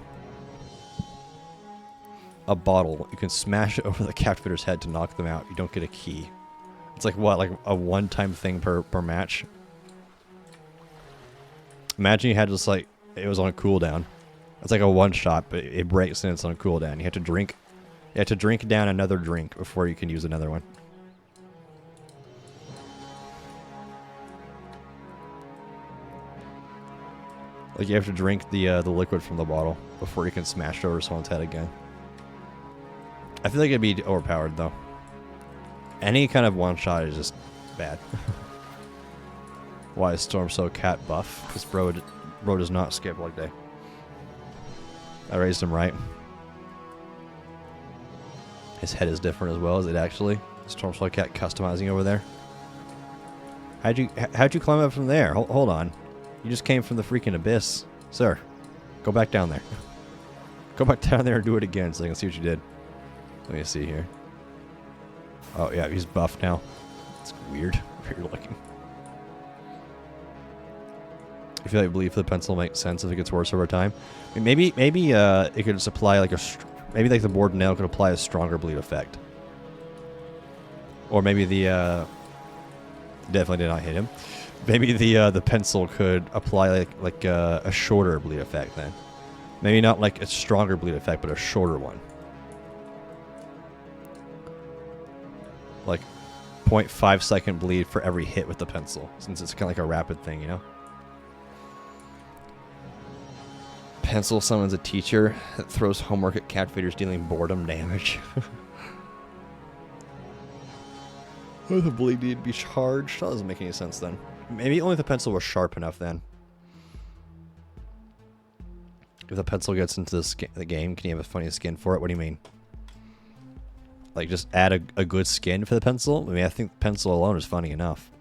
A bottle. You can smash it over the captivator's head to knock them out. You don't get a key. It's like what? Like a one-time thing per match? Imagine you had just like, it was on a cooldown. It's like a one-shot, but it breaks and it's on a cooldown. You have to drink down another drink before you can use another one. Like you have to drink the liquid from the bottle before you can smash it over someone's head again. I feel like it'd be overpowered though. Any kind of one shot is just bad. Why is Storm so cat buff? Because bro does not skip leg day. I raised him right. His head is different as well, is it actually? Storm Slow Cat customizing over there. How'd you climb up from there? Hold on. You just came from the freaking abyss. Sir, go back down there. Go back down there and do it again so I can see what you did. Let me see here. Oh, yeah, he's buffed now. It's weird. Weird looking. I feel like believe the pencil makes sense if it gets worse over time. I mean, maybe it could just apply like maybe like the board and nail could apply a stronger bleed effect. Or maybe the definitely did not hit him. Maybe the pencil could apply like a shorter bleed effect then. Maybe not like a stronger bleed effect, but a shorter one. Like 0.5 second bleed for every hit with the pencil, since it's kind of like a rapid thing, you know? Pencil summons a teacher that throws homework at captivators, dealing boredom damage. Would the bleed need to be charged? That doesn't make any sense then. Maybe only if the pencil was sharp enough then. If the pencil gets into the game, can you have a funny skin for it? What do you mean? Like just add a good skin for the pencil? I mean, I think the pencil alone is funny enough.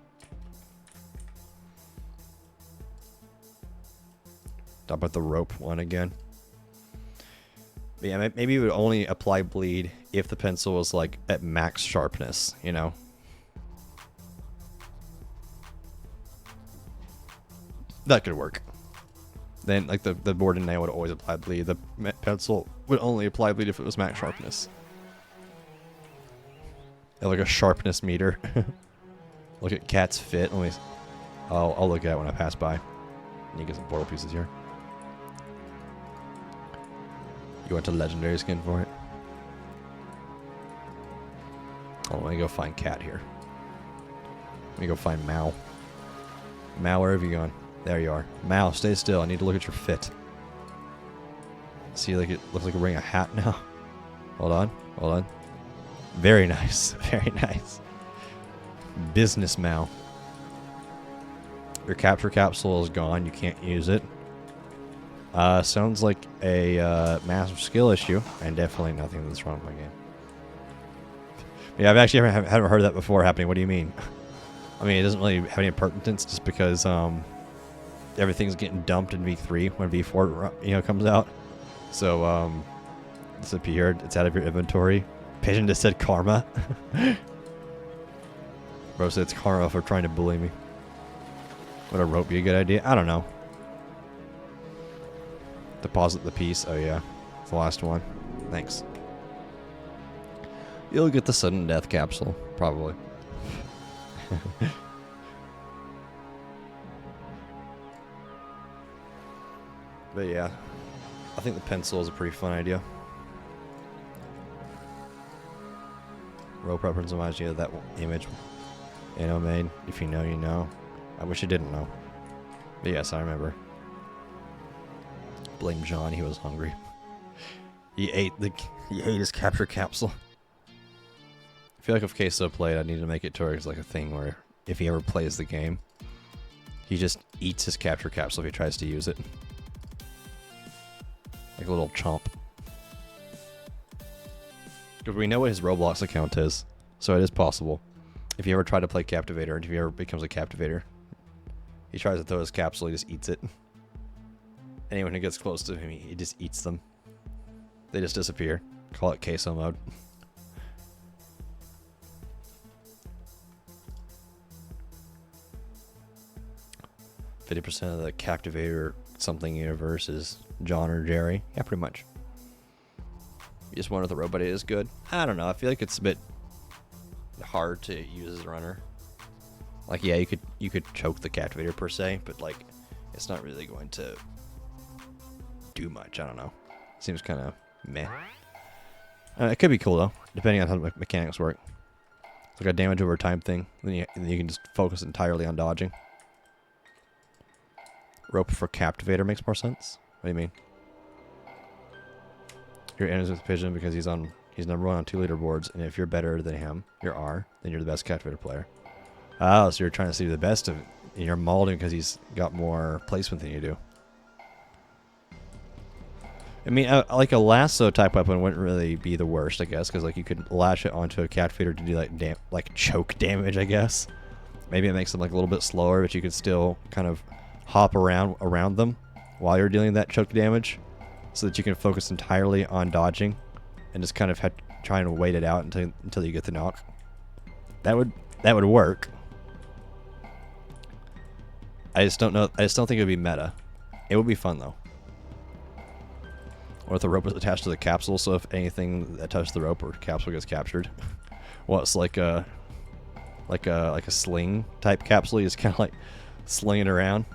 Talk about the rope one again. But yeah, maybe it would only apply bleed if the pencil was like at max sharpness, you know? That could work. Then like the board and nail would always apply bleed. The pencil would only apply bleed if it was max sharpness. Like a sharpness meter. Look at Cat's fit. I'll look at it when I pass by. You get some portal pieces here. You went to legendary skin for it? Oh, let me go find Cat here. Let me go find Mao. Mao, where have you gone? There you are. Mao, stay still. I need to look at your fit. See, like it looks like you're wearing a hat now. Hold on. Hold on. Very nice. Very nice. Business Mao. Your capture capsule is gone. You can't use it. Sounds like a massive skill issue, and definitely nothing that's wrong with my game. Yeah, I've actually haven't heard that before happening. What do you mean? I mean, it doesn't really have any pertinence just because everything's getting dumped in V3 when V4 comes out. So it's appeared. It's out of your inventory. Pigeon just said karma. Bro said it's karma for trying to bully me. Would a rope be a good idea? I don't know. Deposit the piece. Oh yeah, it's the last one. Thanks. You'll get the sudden death capsule, probably. But yeah, I think the pencil is a pretty fun idea. Rope reference reminds me of that image. You know, man. If you know, you know. I wish I didn't know. But yes, I remember. Blame John. He was hungry. He ate his capture capsule. I feel like if Queso played, I need to make it towards like a thing where if he ever plays the game, he just eats his capture capsule if he tries to use it. Like a little chomp. Because we know what his Roblox account is, so it is possible. If you ever try to play Captivator, and if he ever becomes a Captivator, He tries to throw his capsule, he just eats it. Anyone who gets close to him, he just eats them. They just disappear. Call it queso mode. 50% of the captivator something universe is John or Jerry. Yeah, pretty much. You just wonder if the robot is good. I don't know. I feel like it's a bit hard to use as a runner. Like, yeah, you could choke the captivator per se, but like, it's not really going to do much. I don't know. Seems kind of meh. It could be cool though, depending on how the mechanics work. It's like a damage over time thing. Then you can just focus entirely on dodging. Rope for captivator makes more sense. What do you mean? Your enemies with Pigeon because he's number 1 on 2 leaderboards, and if you're better than him, you're R, then you're the best captivator player. Oh, so you're trying to see the best of it, and you're mauling because he's got more placement than you do. I mean, like a lasso type weapon wouldn't really be the worst, I guess, because like you could lash it onto a captivator to do like choke damage, I guess. Maybe it makes them like a little bit slower, but you could still kind of hop around them while you're dealing that choke damage, so that you can focus entirely on dodging and just kind of trying to wait it out until you get the knock. That would work. I just don't know. I just don't think it would be meta. It would be fun though. Or if the rope was attached to the capsule, so if anything that touched the rope or capsule gets captured. Well, it's like a sling type capsule. You just kind of like sling it around.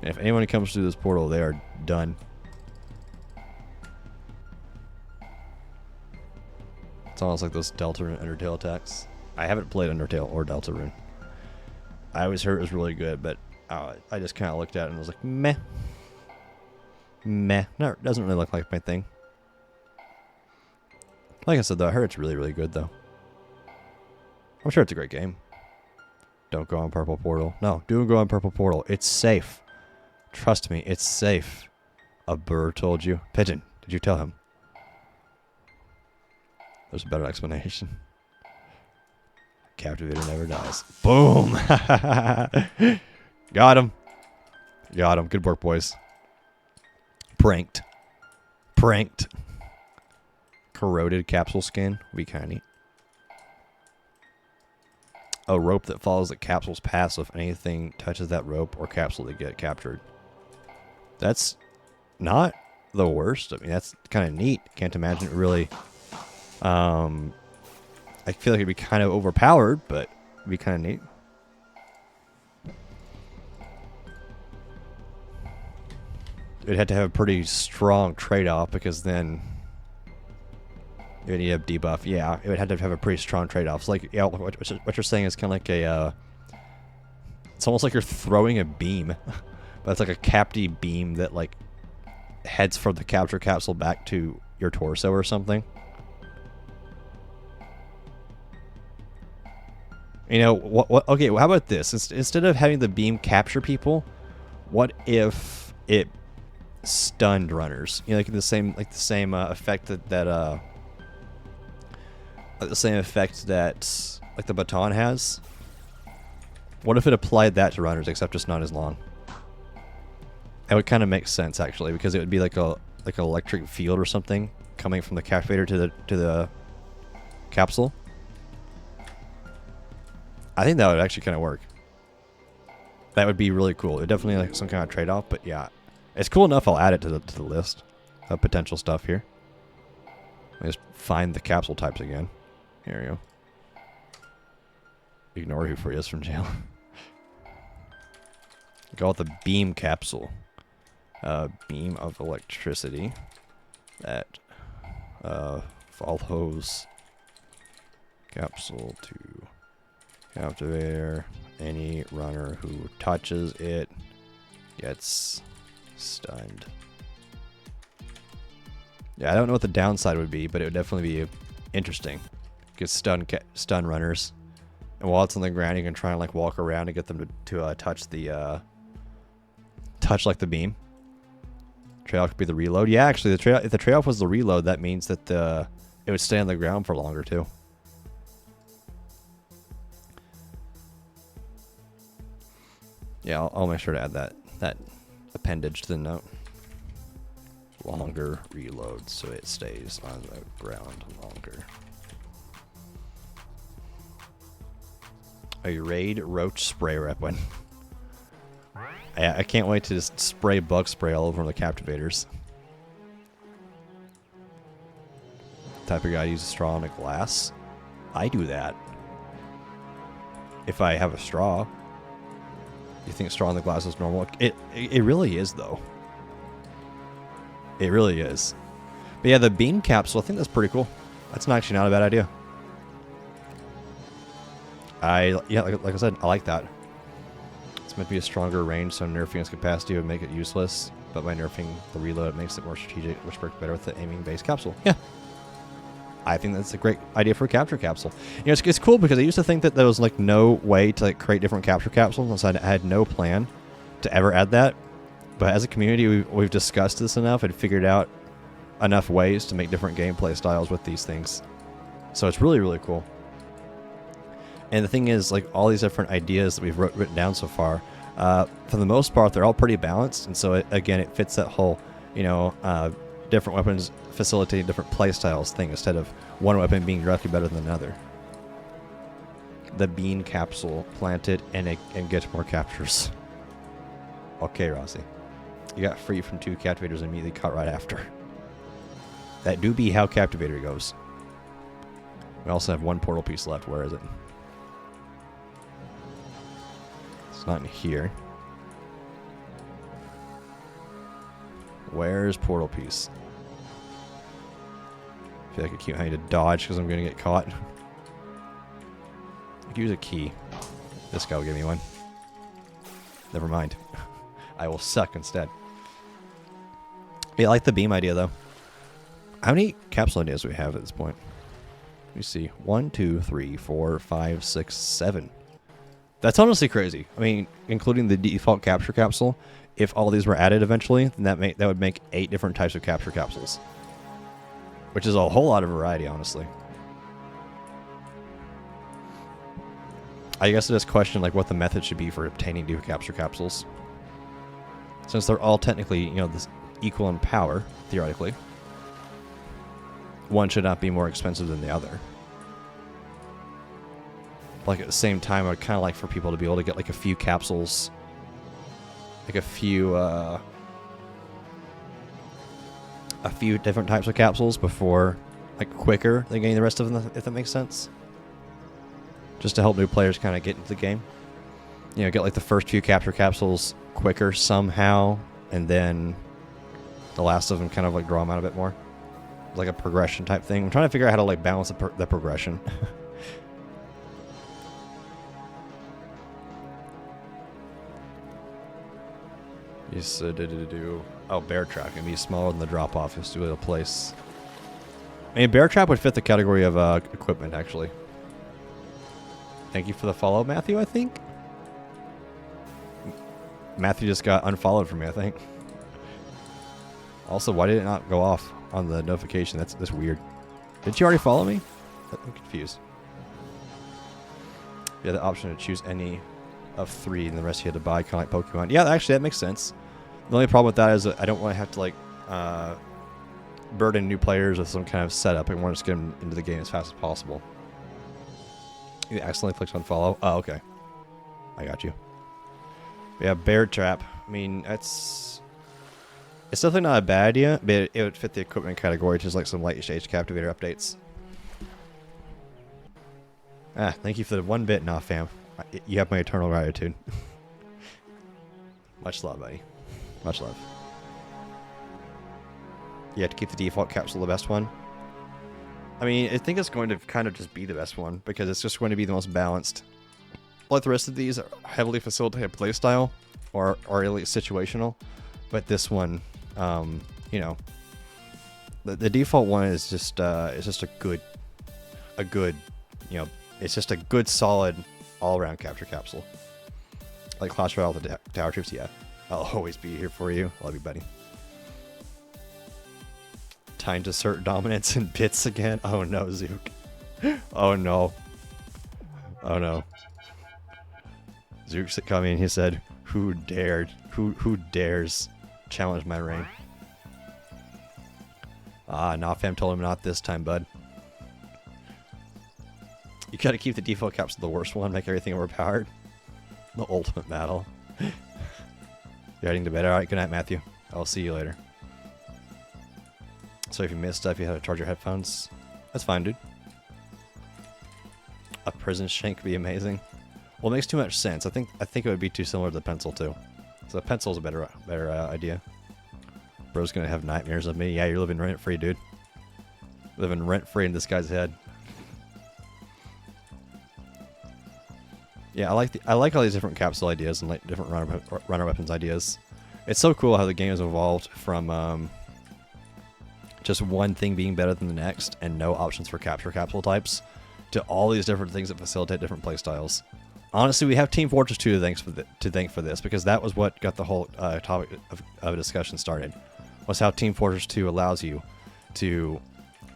If anyone comes through this portal, they are done. It's almost like those Deltarune Undertale attacks. I haven't played Undertale or Deltarune. I always heard it was really good, but I just kind of looked at it and was like, meh. Meh. No, it doesn't really look like my thing. Like I said, though, I heard it's really, really good, though. I'm sure it's a great game. Don't go on Purple Portal. No, do go on Purple Portal. It's safe. Trust me, it's safe. A bird told you. Pigeon, did you tell him? There's a better explanation. Captivator never dies. Boom! Got him. Got him. Good work, boys. Pranked. Pranked. Corroded capsule skin. Would be kind of neat. A rope that follows the capsule's path, so if anything touches that rope or capsule, they get captured. That's not the worst. I mean, that's kind of neat. Can't imagine it really. I feel like it'd be kind of overpowered, but it'd be kind of neat. It'd have to have a pretty strong trade-off, because then you have debuff. Yeah, it would have to have a pretty strong trade-off. It's like, yeah, what you're saying is kind of like a. It's almost like you're throwing a beam, but it's like a capty beam that like heads from the capture capsule back to your torso or something. You know what? Okay, well, how about this? Instead of having the beam capture people, what if it stunned runners? You know, like the same effect that the same effect that like the baton has. What if it applied that to runners, except just not as long? That would kind of make sense actually, because it would be like an electric field or something coming from the captivator to the capsule. I think that would actually kind of work. That would be really cool. It definitely like some kind of trade-off, but yeah, it's cool enough. I'll add it to the list of potential stuff here. Let me just find the capsule types again. Here we go. Ignore who Freya's from jail. Call it the beam capsule. Beam of electricity that follows capsule to captivator. Any runner who touches it gets stunned. Yeah, I don't know what the downside would be, but it would definitely be interesting. Get stun runners, and while it's on the ground, you can try and like walk around and get them to touch the touch like the beam. Trade-off could be the reload. Yeah, actually, if the trade-off was the reload, that means that it would stay on the ground for longer too. Yeah, I'll make sure to add that appendage to the note. Longer reload, so it stays on the ground longer. A raid roach spray weapon. I can't wait to just spray bug spray all over the captivators. Type of guy uses straw in a glass. I do that. If I have a straw. You think straw in the glass is normal? It really is, though. It really is. But yeah, the beam capsule, I think that's pretty cool. That's actually not a bad idea. Like I said, I like that. It's meant to be a stronger range, so nerfing its capacity would make it useless. But by nerfing the reload, it makes it more strategic, which works better with the aiming-based capsule. Yeah. I think that's a great idea for a capture capsule. You know, it's cool because I used to think that there was like no way to like create different capture capsules, so I had no plan to ever add that. But as a community, we've discussed this enough and figured out enough ways to make different gameplay styles with these things. So it's really, really cool. And the thing is, like, all these different ideas that we've written down so far, for the most part, they're all pretty balanced. And so, again, it fits that whole, you know, different weapons facilitating different playstyles thing instead of one weapon being directly better than another. The bean capsule, plant it, and get more captures. Okay, Rossi. You got free from 2 captivators and immediately caught right after. That do be how captivator goes. We also have 1 portal piece left. Where is it? It's not in here. Where's portal piece? I feel like I keep having to dodge because I'm going to get caught. I could use a key. This guy will give me one. Never mind. I will suck instead. Yeah, I like the beam idea, though. How many capsule ideas do we have at this point? Let me see. 1, 2, 3, 4, 5, 6, 7. That's honestly crazy. I mean, including the default capture capsule. If all these were added eventually, then that would make 8 different types of capture capsules. Which is a whole lot of variety, honestly. I guess I just question like what the method should be for obtaining new capture capsules. Since they're all technically, you know, this equal in power, theoretically. One should not be more expensive than the other. Like at the same time, I'd kind of like for people to be able to get like a few capsules, like a few different types of capsules before, like quicker than getting the rest of them, if that makes sense. Just to help new players kind of get into the game. You know, get like the first few capture capsules quicker somehow, and then the last of them kind of like draw them out a bit more. Like a progression type thing. I'm trying to figure out how to like balance the progression. You said oh, bear trap can be smaller than the drop off. Just do it a place. I mean, bear trap would fit the category of equipment actually. Thank you for the follow, Matthew. I think Matthew just got unfollowed from me. I think. Also, why did it not go off on the notification? That's weird. Did you already follow me? I'm confused. Yeah, the option to choose any of 3 and the rest you had to buy, kind of like Pokemon. Yeah, actually, that makes sense. The only problem with that is that I don't want to have to like burden new players with some kind of setup. I want to just get them into the game as fast as possible. You accidentally clicked on follow. Oh, okay. I got you. Yeah, bear trap. I mean, it's definitely not a bad idea, but it would fit the equipment category, just like some light stage captivator updates. Ah, thank you for the 1 bit, nah, fam. You have my eternal gratitude. Much love, buddy. Much love. You have to keep the default capsule the best one. I mean, I think it's going to kind of just be the best one, because it's just going to be the most balanced. Like the rest of these are heavily facilitated playstyle, or at least situational. But this one, you know, the default one is just a good, you know, it's just a good solid all-around capture capsule. Like Clash Royale with the Tower Troops, yeah. I'll always be here for you. Love you, buddy. Time to assert dominance in bits again. Oh no, Zook. Oh no. Oh no. Zook coming. He said, Who dared? Who dares challenge my reign? Ah, nah, fam told him not this time, bud. You gotta keep the default capsule the worst one, make everything overpowered. The ultimate battle. You're heading to bed. Alright, good night, Matthew. I'll see you later. So if you missed stuff, you had to charge your headphones. That's fine, dude. A prison shank would be amazing. Well, it makes too much sense. I think it would be too similar to the pencil too. So the pencil's a better idea. Bro's gonna have nightmares of me. Yeah, you're living rent free, dude. Living rent free in this guy's head. Yeah, I like all these different capsule ideas and like different runner weapons ideas. It's so cool how the game has evolved from just one thing being better than the next and no options for capture capsule types to all these different things that facilitate different playstyles. Honestly, we have Team Fortress 2 to thank for this, because that was what got the whole topic of discussion started. Was how Team Fortress 2 allows you to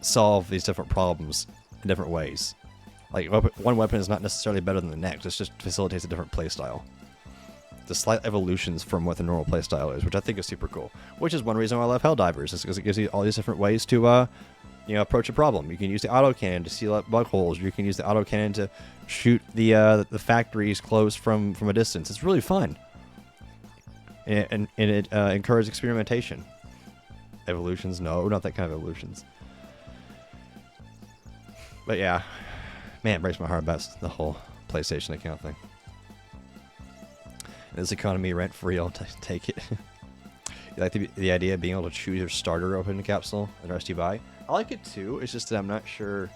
solve these different problems in different ways. Like, one weapon is not necessarily better than the next, it just facilitates a different playstyle. The slight evolutions from what the normal playstyle is, which I think is super cool. Which is one reason why I love Helldivers, is because it gives you all these different ways to approach a problem. You can use the autocannon to seal up bug holes. You can use the autocannon to shoot the factories closed from a distance. It's really fun. And it encourages experimentation. Evolutions? No, not that kind of evolutions. But yeah. Man, it breaks my heart about the whole PlayStation account thing. In this economy, rent-free, I'll take it. You like the idea of being able to choose your starter open capsule and the rest you buy? I like it too, it's just that I'm not sure.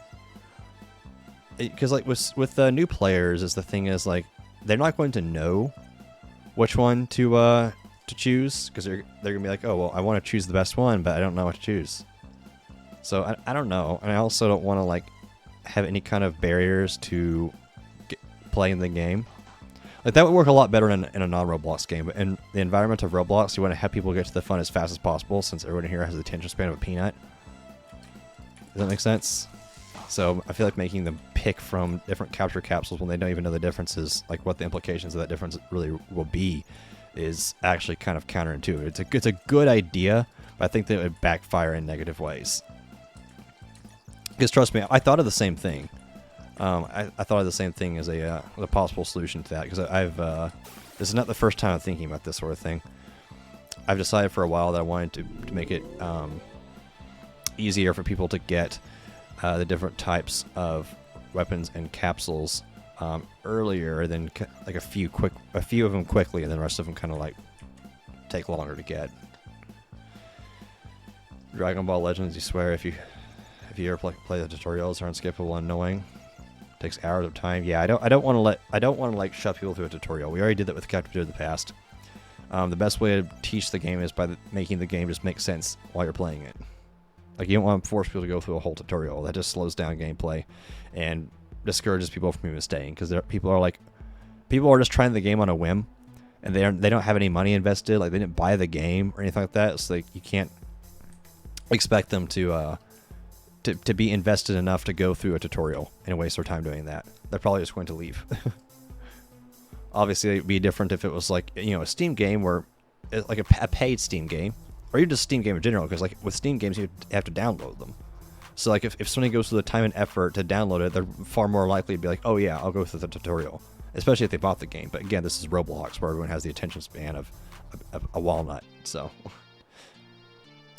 Because like with new players, is the thing is like, they're not going to know which one to choose, because they're going to be like, oh, well, I want to choose the best one, but I don't know what to choose. So I don't know, and I also don't want to like have any kind of barriers to playing the game. Like, that would work a lot better in a non-Roblox game, but in the environment of Roblox, you want to have people get to the fun as fast as possible, since everyone here has the attention span of a peanut. Does that make sense? So I feel like making them pick from different capture capsules when they don't even know the differences, like what the implications of that difference really will be, is actually kind of counterintuitive. It's a good idea, but I think that it would backfire in negative ways. Because trust me, I thought of the same thing. I thought of the same thing as a possible solution to that, because this is not the first time I'm thinking about this sort of thing. I've decided for a while that I wanted to make it easier for people to get the different types of weapons and capsules earlier than like a few of them quickly, and then the rest of them kind of like take longer to get. Dragon Ball Legends, you swear if you ever play the tutorials, are unskippable and annoying. Takes hours of time. Yeah, I don't want to like shove people through a tutorial. We already did that with Captivator in the past. The best way to teach the game is by making the game just make sense while you're playing it. Like, you don't want to force people to go through a whole tutorial. That just slows down gameplay and discourages people from even staying, because people are just trying the game on a whim, and they don't have any money invested. Like, they didn't buy the game or anything like that. So like, you can't expect them to be invested enough to go through a tutorial and waste their time doing that. They're probably just going to leave. Obviously, it'd be different if it was like, a Steam game, where like a paid Steam game, or even just Steam game in general, because like with Steam games, you have to download them. So like if somebody goes through the time and effort to download it, they're far more likely to be like, oh yeah, I'll go through the tutorial, especially if they bought the game. But again, this is Roblox, where everyone has the attention span of a walnut. So kind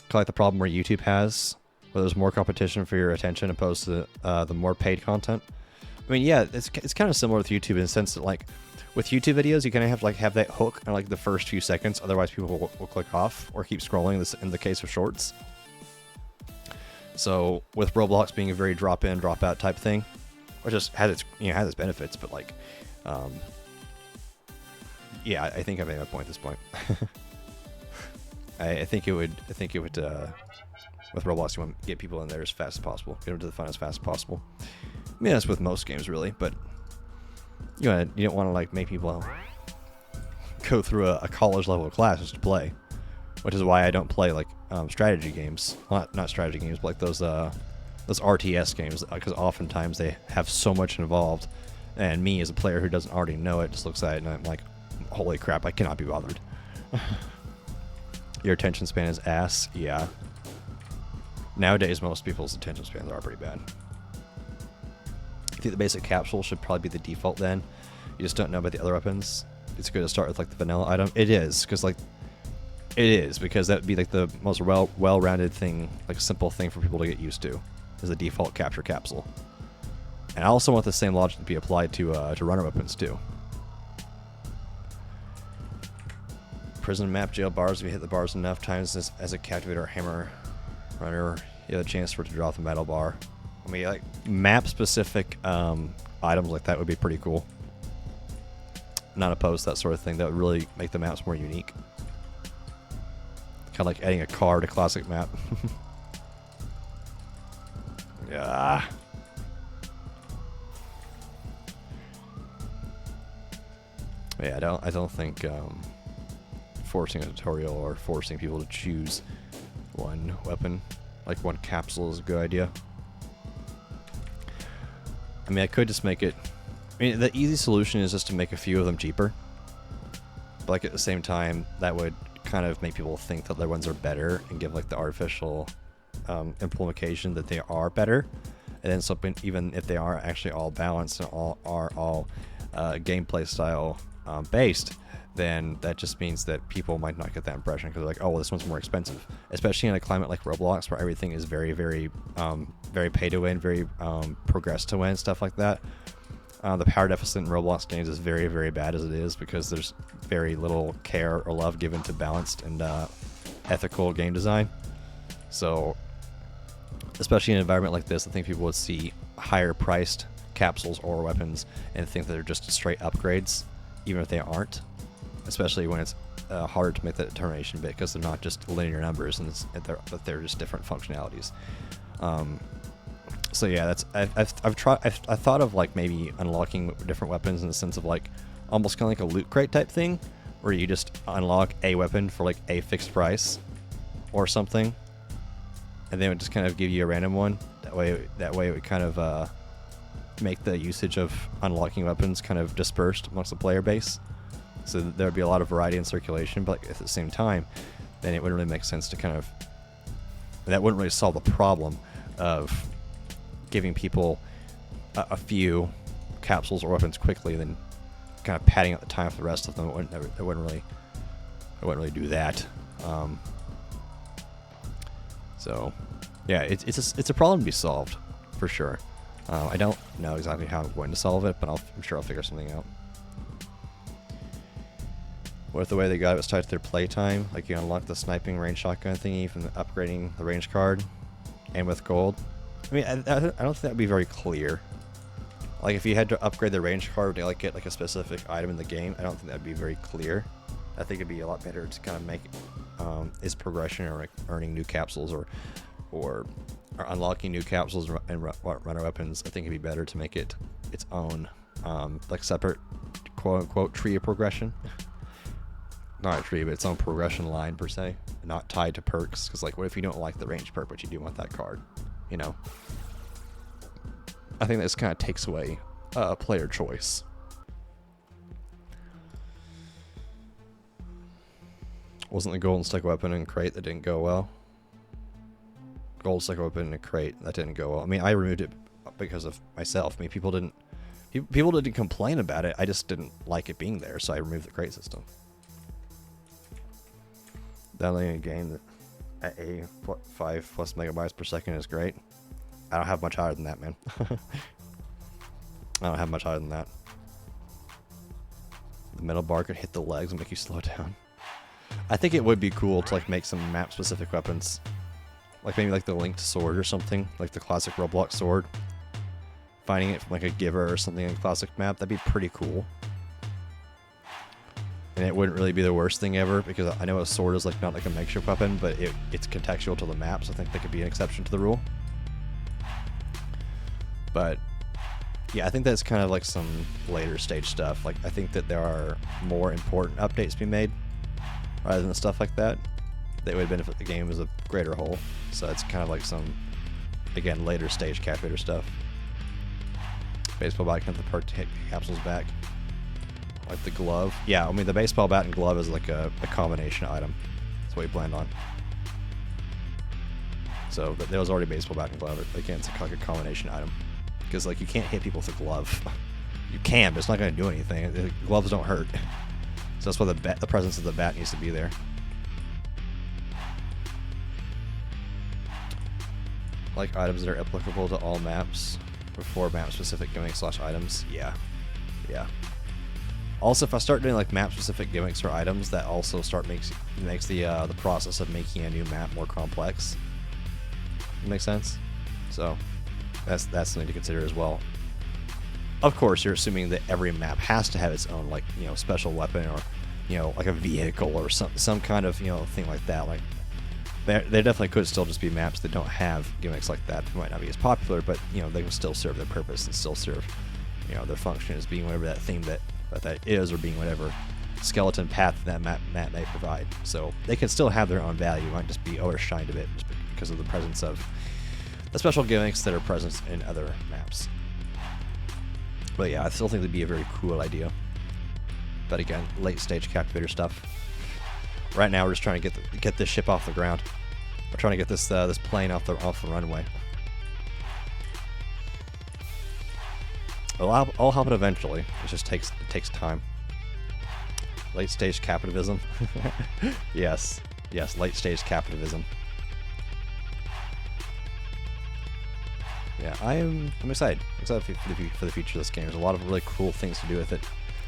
of like the problem where YouTube has, where there's more competition for your attention opposed to the more paid content. I mean, yeah, it's kind of similar with YouTube in the sense that, like, with YouTube videos, you kind of have to like have that hook in like the first few seconds, otherwise people will click off or keep scrolling. This in the case of shorts. So with Roblox being a very drop in, drop out type thing, which just has its benefits, but like, yeah, I think I made my point at this point. I think it would with Roblox, you want to get people in there as fast as possible, get them to the fun as fast as possible. I mean, that's with most games really, but you don't want to like make people go through a college level class just to play, which is why I don't play like strategy games. Not strategy games, but like those RTS games, because oftentimes they have so much involved, and me as a player who doesn't already know it just looks at it and I'm like, holy crap, I cannot be bothered. Your attention span is ass. Yeah. Nowadays, most people's attention spans are pretty bad. I think the basic capsule should probably be the default then. You just don't know about the other weapons. It's good to start with like the vanilla item. It is, because like, it is, because that would be like the most well-rounded thing, like simple thing for people to get used to, is the default capture capsule. And I also want the same logic to be applied to runner weapons too. Prison map, jail bars. If you hit the bars enough times as a captivator or hammer runner, you have a chance for it to drop the metal bar. I mean, like map-specific items like that would be pretty cool. Not opposed to that sort of thing. That would really make the maps more unique. Kind of like adding a car to classic map. Yeah. Yeah, I don't think forcing a tutorial or forcing people to choose one weapon, like one capsule, is a good idea. I mean, I could just make it. I mean, the easy solution is just to make a few of them cheaper. But like at the same time, that would kind of make people think that their ones are better and give like the artificial implication that they are better. And then something, even if they are actually all balanced and all gameplay style based, then that just means that people might not get that impression because they're like, oh, well, this one's more expensive. Especially in a climate like Roblox where everything is very, very, very pay to win, very progress to win, stuff like that. The power deficit in Roblox games is very, very bad as it is because there's very little care or love given to balanced and ethical game design. So, especially in an environment like this, I think people would see higher priced capsules or weapons and think that they're just straight upgrades, even if they aren't. Especially when it's hard to make that determination bit because they're not just linear numbers and they're just different functionalities. So yeah, that's I thought of like maybe unlocking different weapons in the sense of like almost kind of like a loot crate type thing, where you just unlock a weapon for like a fixed price or something, and then it would just kind of give you a random one. That way it would kind of make the usage of unlocking weapons kind of dispersed amongst the player base. So there would be a lot of variety in circulation, but at the same time, then it wouldn't really make sense to kind of. That wouldn't really solve the problem of giving people a few capsules or weapons quickly, then kind of padding out the time for the rest of them. It wouldn't really do that. So, yeah, it's a problem to be solved for sure. I don't know exactly how I'm going to solve it, but I'm sure I'll figure something out. What if the way they got it was tied to their playtime? Like you unlock the sniping range shotgun thingy from upgrading the range card, and with gold. I mean, I don't think that would be very clear. Like if you had to upgrade the range card to like get like a specific item in the game, I don't think that would be very clear. I think it'd be a lot better to kind of make its progression or like earning new capsules or unlocking new capsules and runner weapons. I think it'd be better to make it its own like separate quote unquote tree of progression. Not a tree, but its own progression line per se, not tied to perks. Because like, what if you don't like the range perk, but you do want that card? You know, I think this kind of takes away player choice. Wasn't the golden stick weapon in crate that didn't go well? Gold stick weapon in a crate that didn't go well. I mean, I removed it because of myself. I mean, people didn't complain about it. I just didn't like it being there, so I removed the crate system. Downloading a game that at 5+ megabytes per second is great. I don't have much higher than that, man. I don't have much higher than that. The metal bar could hit the legs and make you slow down. I think it would be cool to like make some map-specific weapons, like maybe like the linked sword or something, like the classic Roblox sword. Finding it from like a giver or something in a classic map, that'd be pretty cool. And it wouldn't really be the worst thing ever, because I know a sword is like not like a makeshift weapon, but it's contextual to the map, so I think that could be an exception to the rule. But yeah, I think that's kind of like some later stage stuff. Like I think that there are more important updates to be made rather than stuff like that would benefit the game as a greater whole. So it's kind of like some, again, later stage captivator stuff. Baseball bat, can the perk capsules back. Like the glove. Yeah, I mean the baseball bat and glove is like a combination item. That's what we planned on. So there was already baseball bat and glove. Again, it's like a combination item. Because like you can't hit people with a glove. You can, but it's not going to do anything. The gloves don't hurt. So that's why the presence of the bat needs to be there. Like items that are applicable to all maps before map-specific gimmicks/items. Yeah. Yeah. Also, if I start doing like map-specific gimmicks or items, that also makes the process of making a new map more complex. Makes sense? So that's something to consider as well. Of course, you're assuming that every map has to have its own, like, you know, special weapon or, you know, like a vehicle or some kind of, you know, thing like that. Like, there definitely could still just be maps that don't have gimmicks like that. They might not be as popular, but, you know, they can still serve their purpose and still serve, you know, their function as being whatever that theme that is, or being whatever skeleton path that map may provide. So they can still have their own value. It might just be overshined a bit just because of the presence of the special gimmicks that are present in other maps. But yeah, I still think that'd be a very cool idea. But again, late stage captivator stuff. Right now, we're just trying to get this ship off the ground. We're trying to get this this plane off the runway. I'll help it eventually. It just takes time. Late stage capitalism. Yes, late stage capitalism. Yeah, I'm excited. For the future of this game. There's a lot of really cool things to do with it,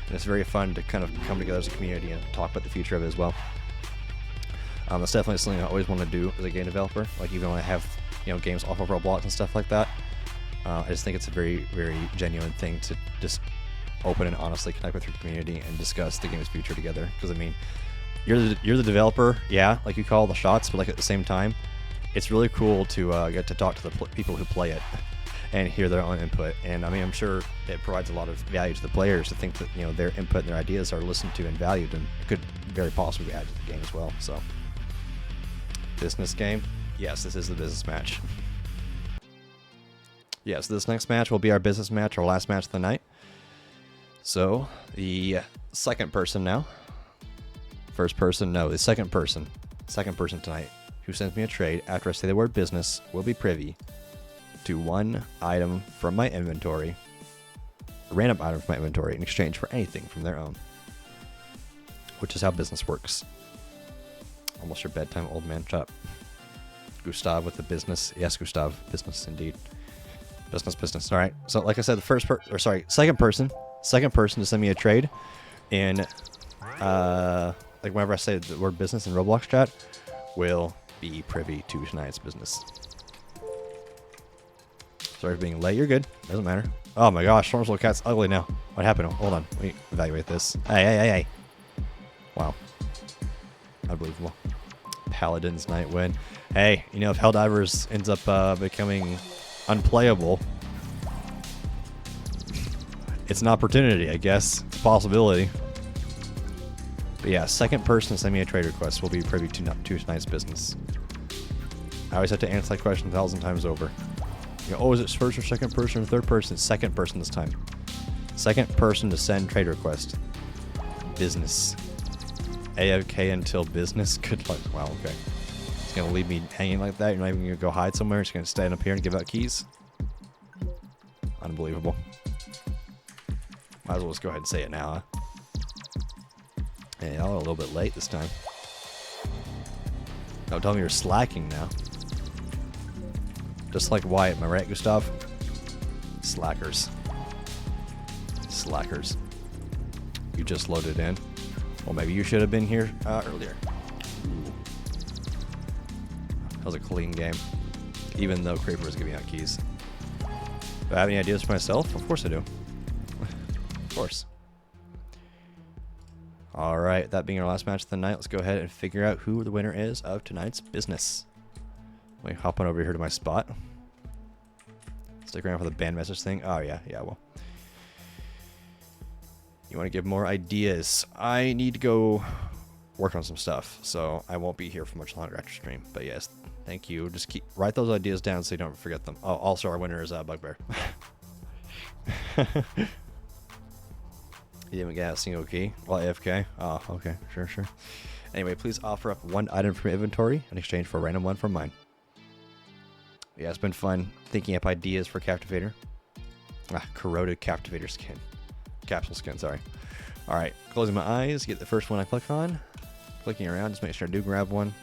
and it's very fun to kind of come together as a community and talk about the future of it as well. That's definitely something I always want to do as a game developer. Like even when I have, you know, games off of Roblox and stuff like that. I just think it's a very, very genuine thing to just open and honestly connect with your community and discuss the game's future together. Because I mean, you're the developer, yeah, like you call the shots, but like at the same time, it's really cool to get to talk to the people who play it and hear their own input. And I mean, I'm sure it provides a lot of value to the players to think that, you know, their input and their ideas are listened to and valued, and could very possibly add to the game as well. So, business game, yes, this is the business match. Yes, this next match will be our business match, our last match of the night. So, the second person now. First person, no, the second person. Second person tonight who sends me a trade after I say the word business will be privy to one item from my inventory, a random item from my inventory, in exchange for anything from their own. Which is how business works. Almost your bedtime, old man. Shut up. Gustav with the business. Yes, Gustav. Business, indeed. Business. All right. So, like I said, second person to send me a trade, and like whenever I say the word business in Roblox chat, will be privy to tonight's business. Sorry for being late. You're good. Doesn't matter. Oh my gosh, Storm's little cat's ugly now. What happened? Hold on. Let me evaluate this. Hey. Wow. Unbelievable. Paladin's night win. Hey, you know, if Helldivers ends up becoming unplayable, it's an opportunity, I guess. It's a possibility. But yeah, second person to send me a trade request will be privy to tonight's business. I always have to answer that question 1,000 times over. You know, oh, is it first or second person or third person? It's second person this time. Second person to send trade request. Business. AFK until business. Good luck. Wow, okay. It's going to leave me hanging like that? You're not even going to go hide somewhere? It's going to stand up here and give out keys? Unbelievable. Might as well just go ahead and say it now, huh? Hey, y'all are a little bit late this time. Don't tell me you're slacking now. Just like Wyatt, am I right, Gustav? Slackers. Slackers. You just loaded in. Well, maybe you should have been here earlier. Ooh. That was a clean game. Even though Creeper was giving out keys. Do I have any ideas for myself? Of course I do. Of course. Alright, that being our last match of the night, let's go ahead and figure out who the winner is of tonight's business. Let me hop on over here to my spot. Stick around for the band message thing. Oh, yeah, well. You want to give more ideas? I need to go work on some stuff, so I won't be here for much longer after stream. But yes, thank you. Just write those ideas down so you don't forget them. Oh, also our winner is Bugbear. You didn't get a single key while AFK? Oh, okay. Sure, sure. Anyway, please offer up one item from your inventory in exchange for a random one from mine. Yeah, it's been fun thinking up ideas for Captivator. Corroded Captivator skin. Capsule skin, sorry. Alright, closing my eyes, get the first one I click on. Clicking around, just make sure I do grab one.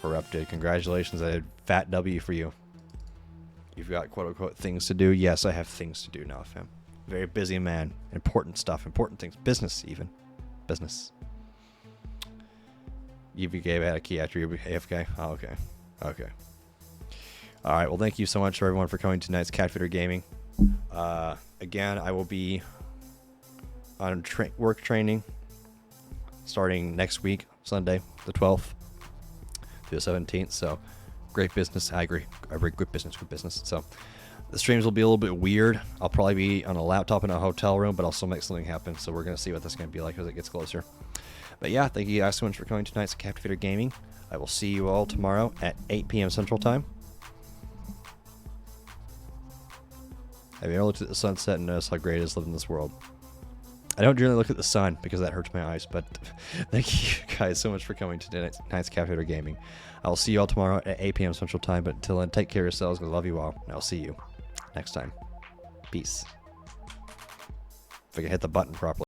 Corrupted. Congratulations, I did fat W for you. You've got quote-unquote things to do. Yes, I have things to do now, fam. Very busy man. Important stuff, important things. Business, even. Business. You gave out a key after you AFK? Oh, okay. Okay. Alright, well, thank you so much for everyone for coming to tonight's Captivator Gaming. Again, I will be on work training starting next week, Sunday, the 12th through the 17th. So, great business. I agree. Good business. Good business. So, the streams will be a little bit weird. I'll probably be on a laptop in a hotel room, but I'll still make something happen. So, we're going to see what this is going to be like as it gets closer. But yeah, thank you guys so much for coming to tonight's Captivator Gaming. I will see you all tomorrow at 8 p.m. Central Time. Have you ever looked at the sunset and noticed how great it is living in this world? I don't generally look at the sun because that hurts my eyes, but thank you guys so much for coming to tonight's Captivator Gaming. I'll see you all tomorrow at 8 p.m. Central Time, but until then, take care of yourselves. I love you all, and I'll see you next time. Peace. If I can hit the button properly.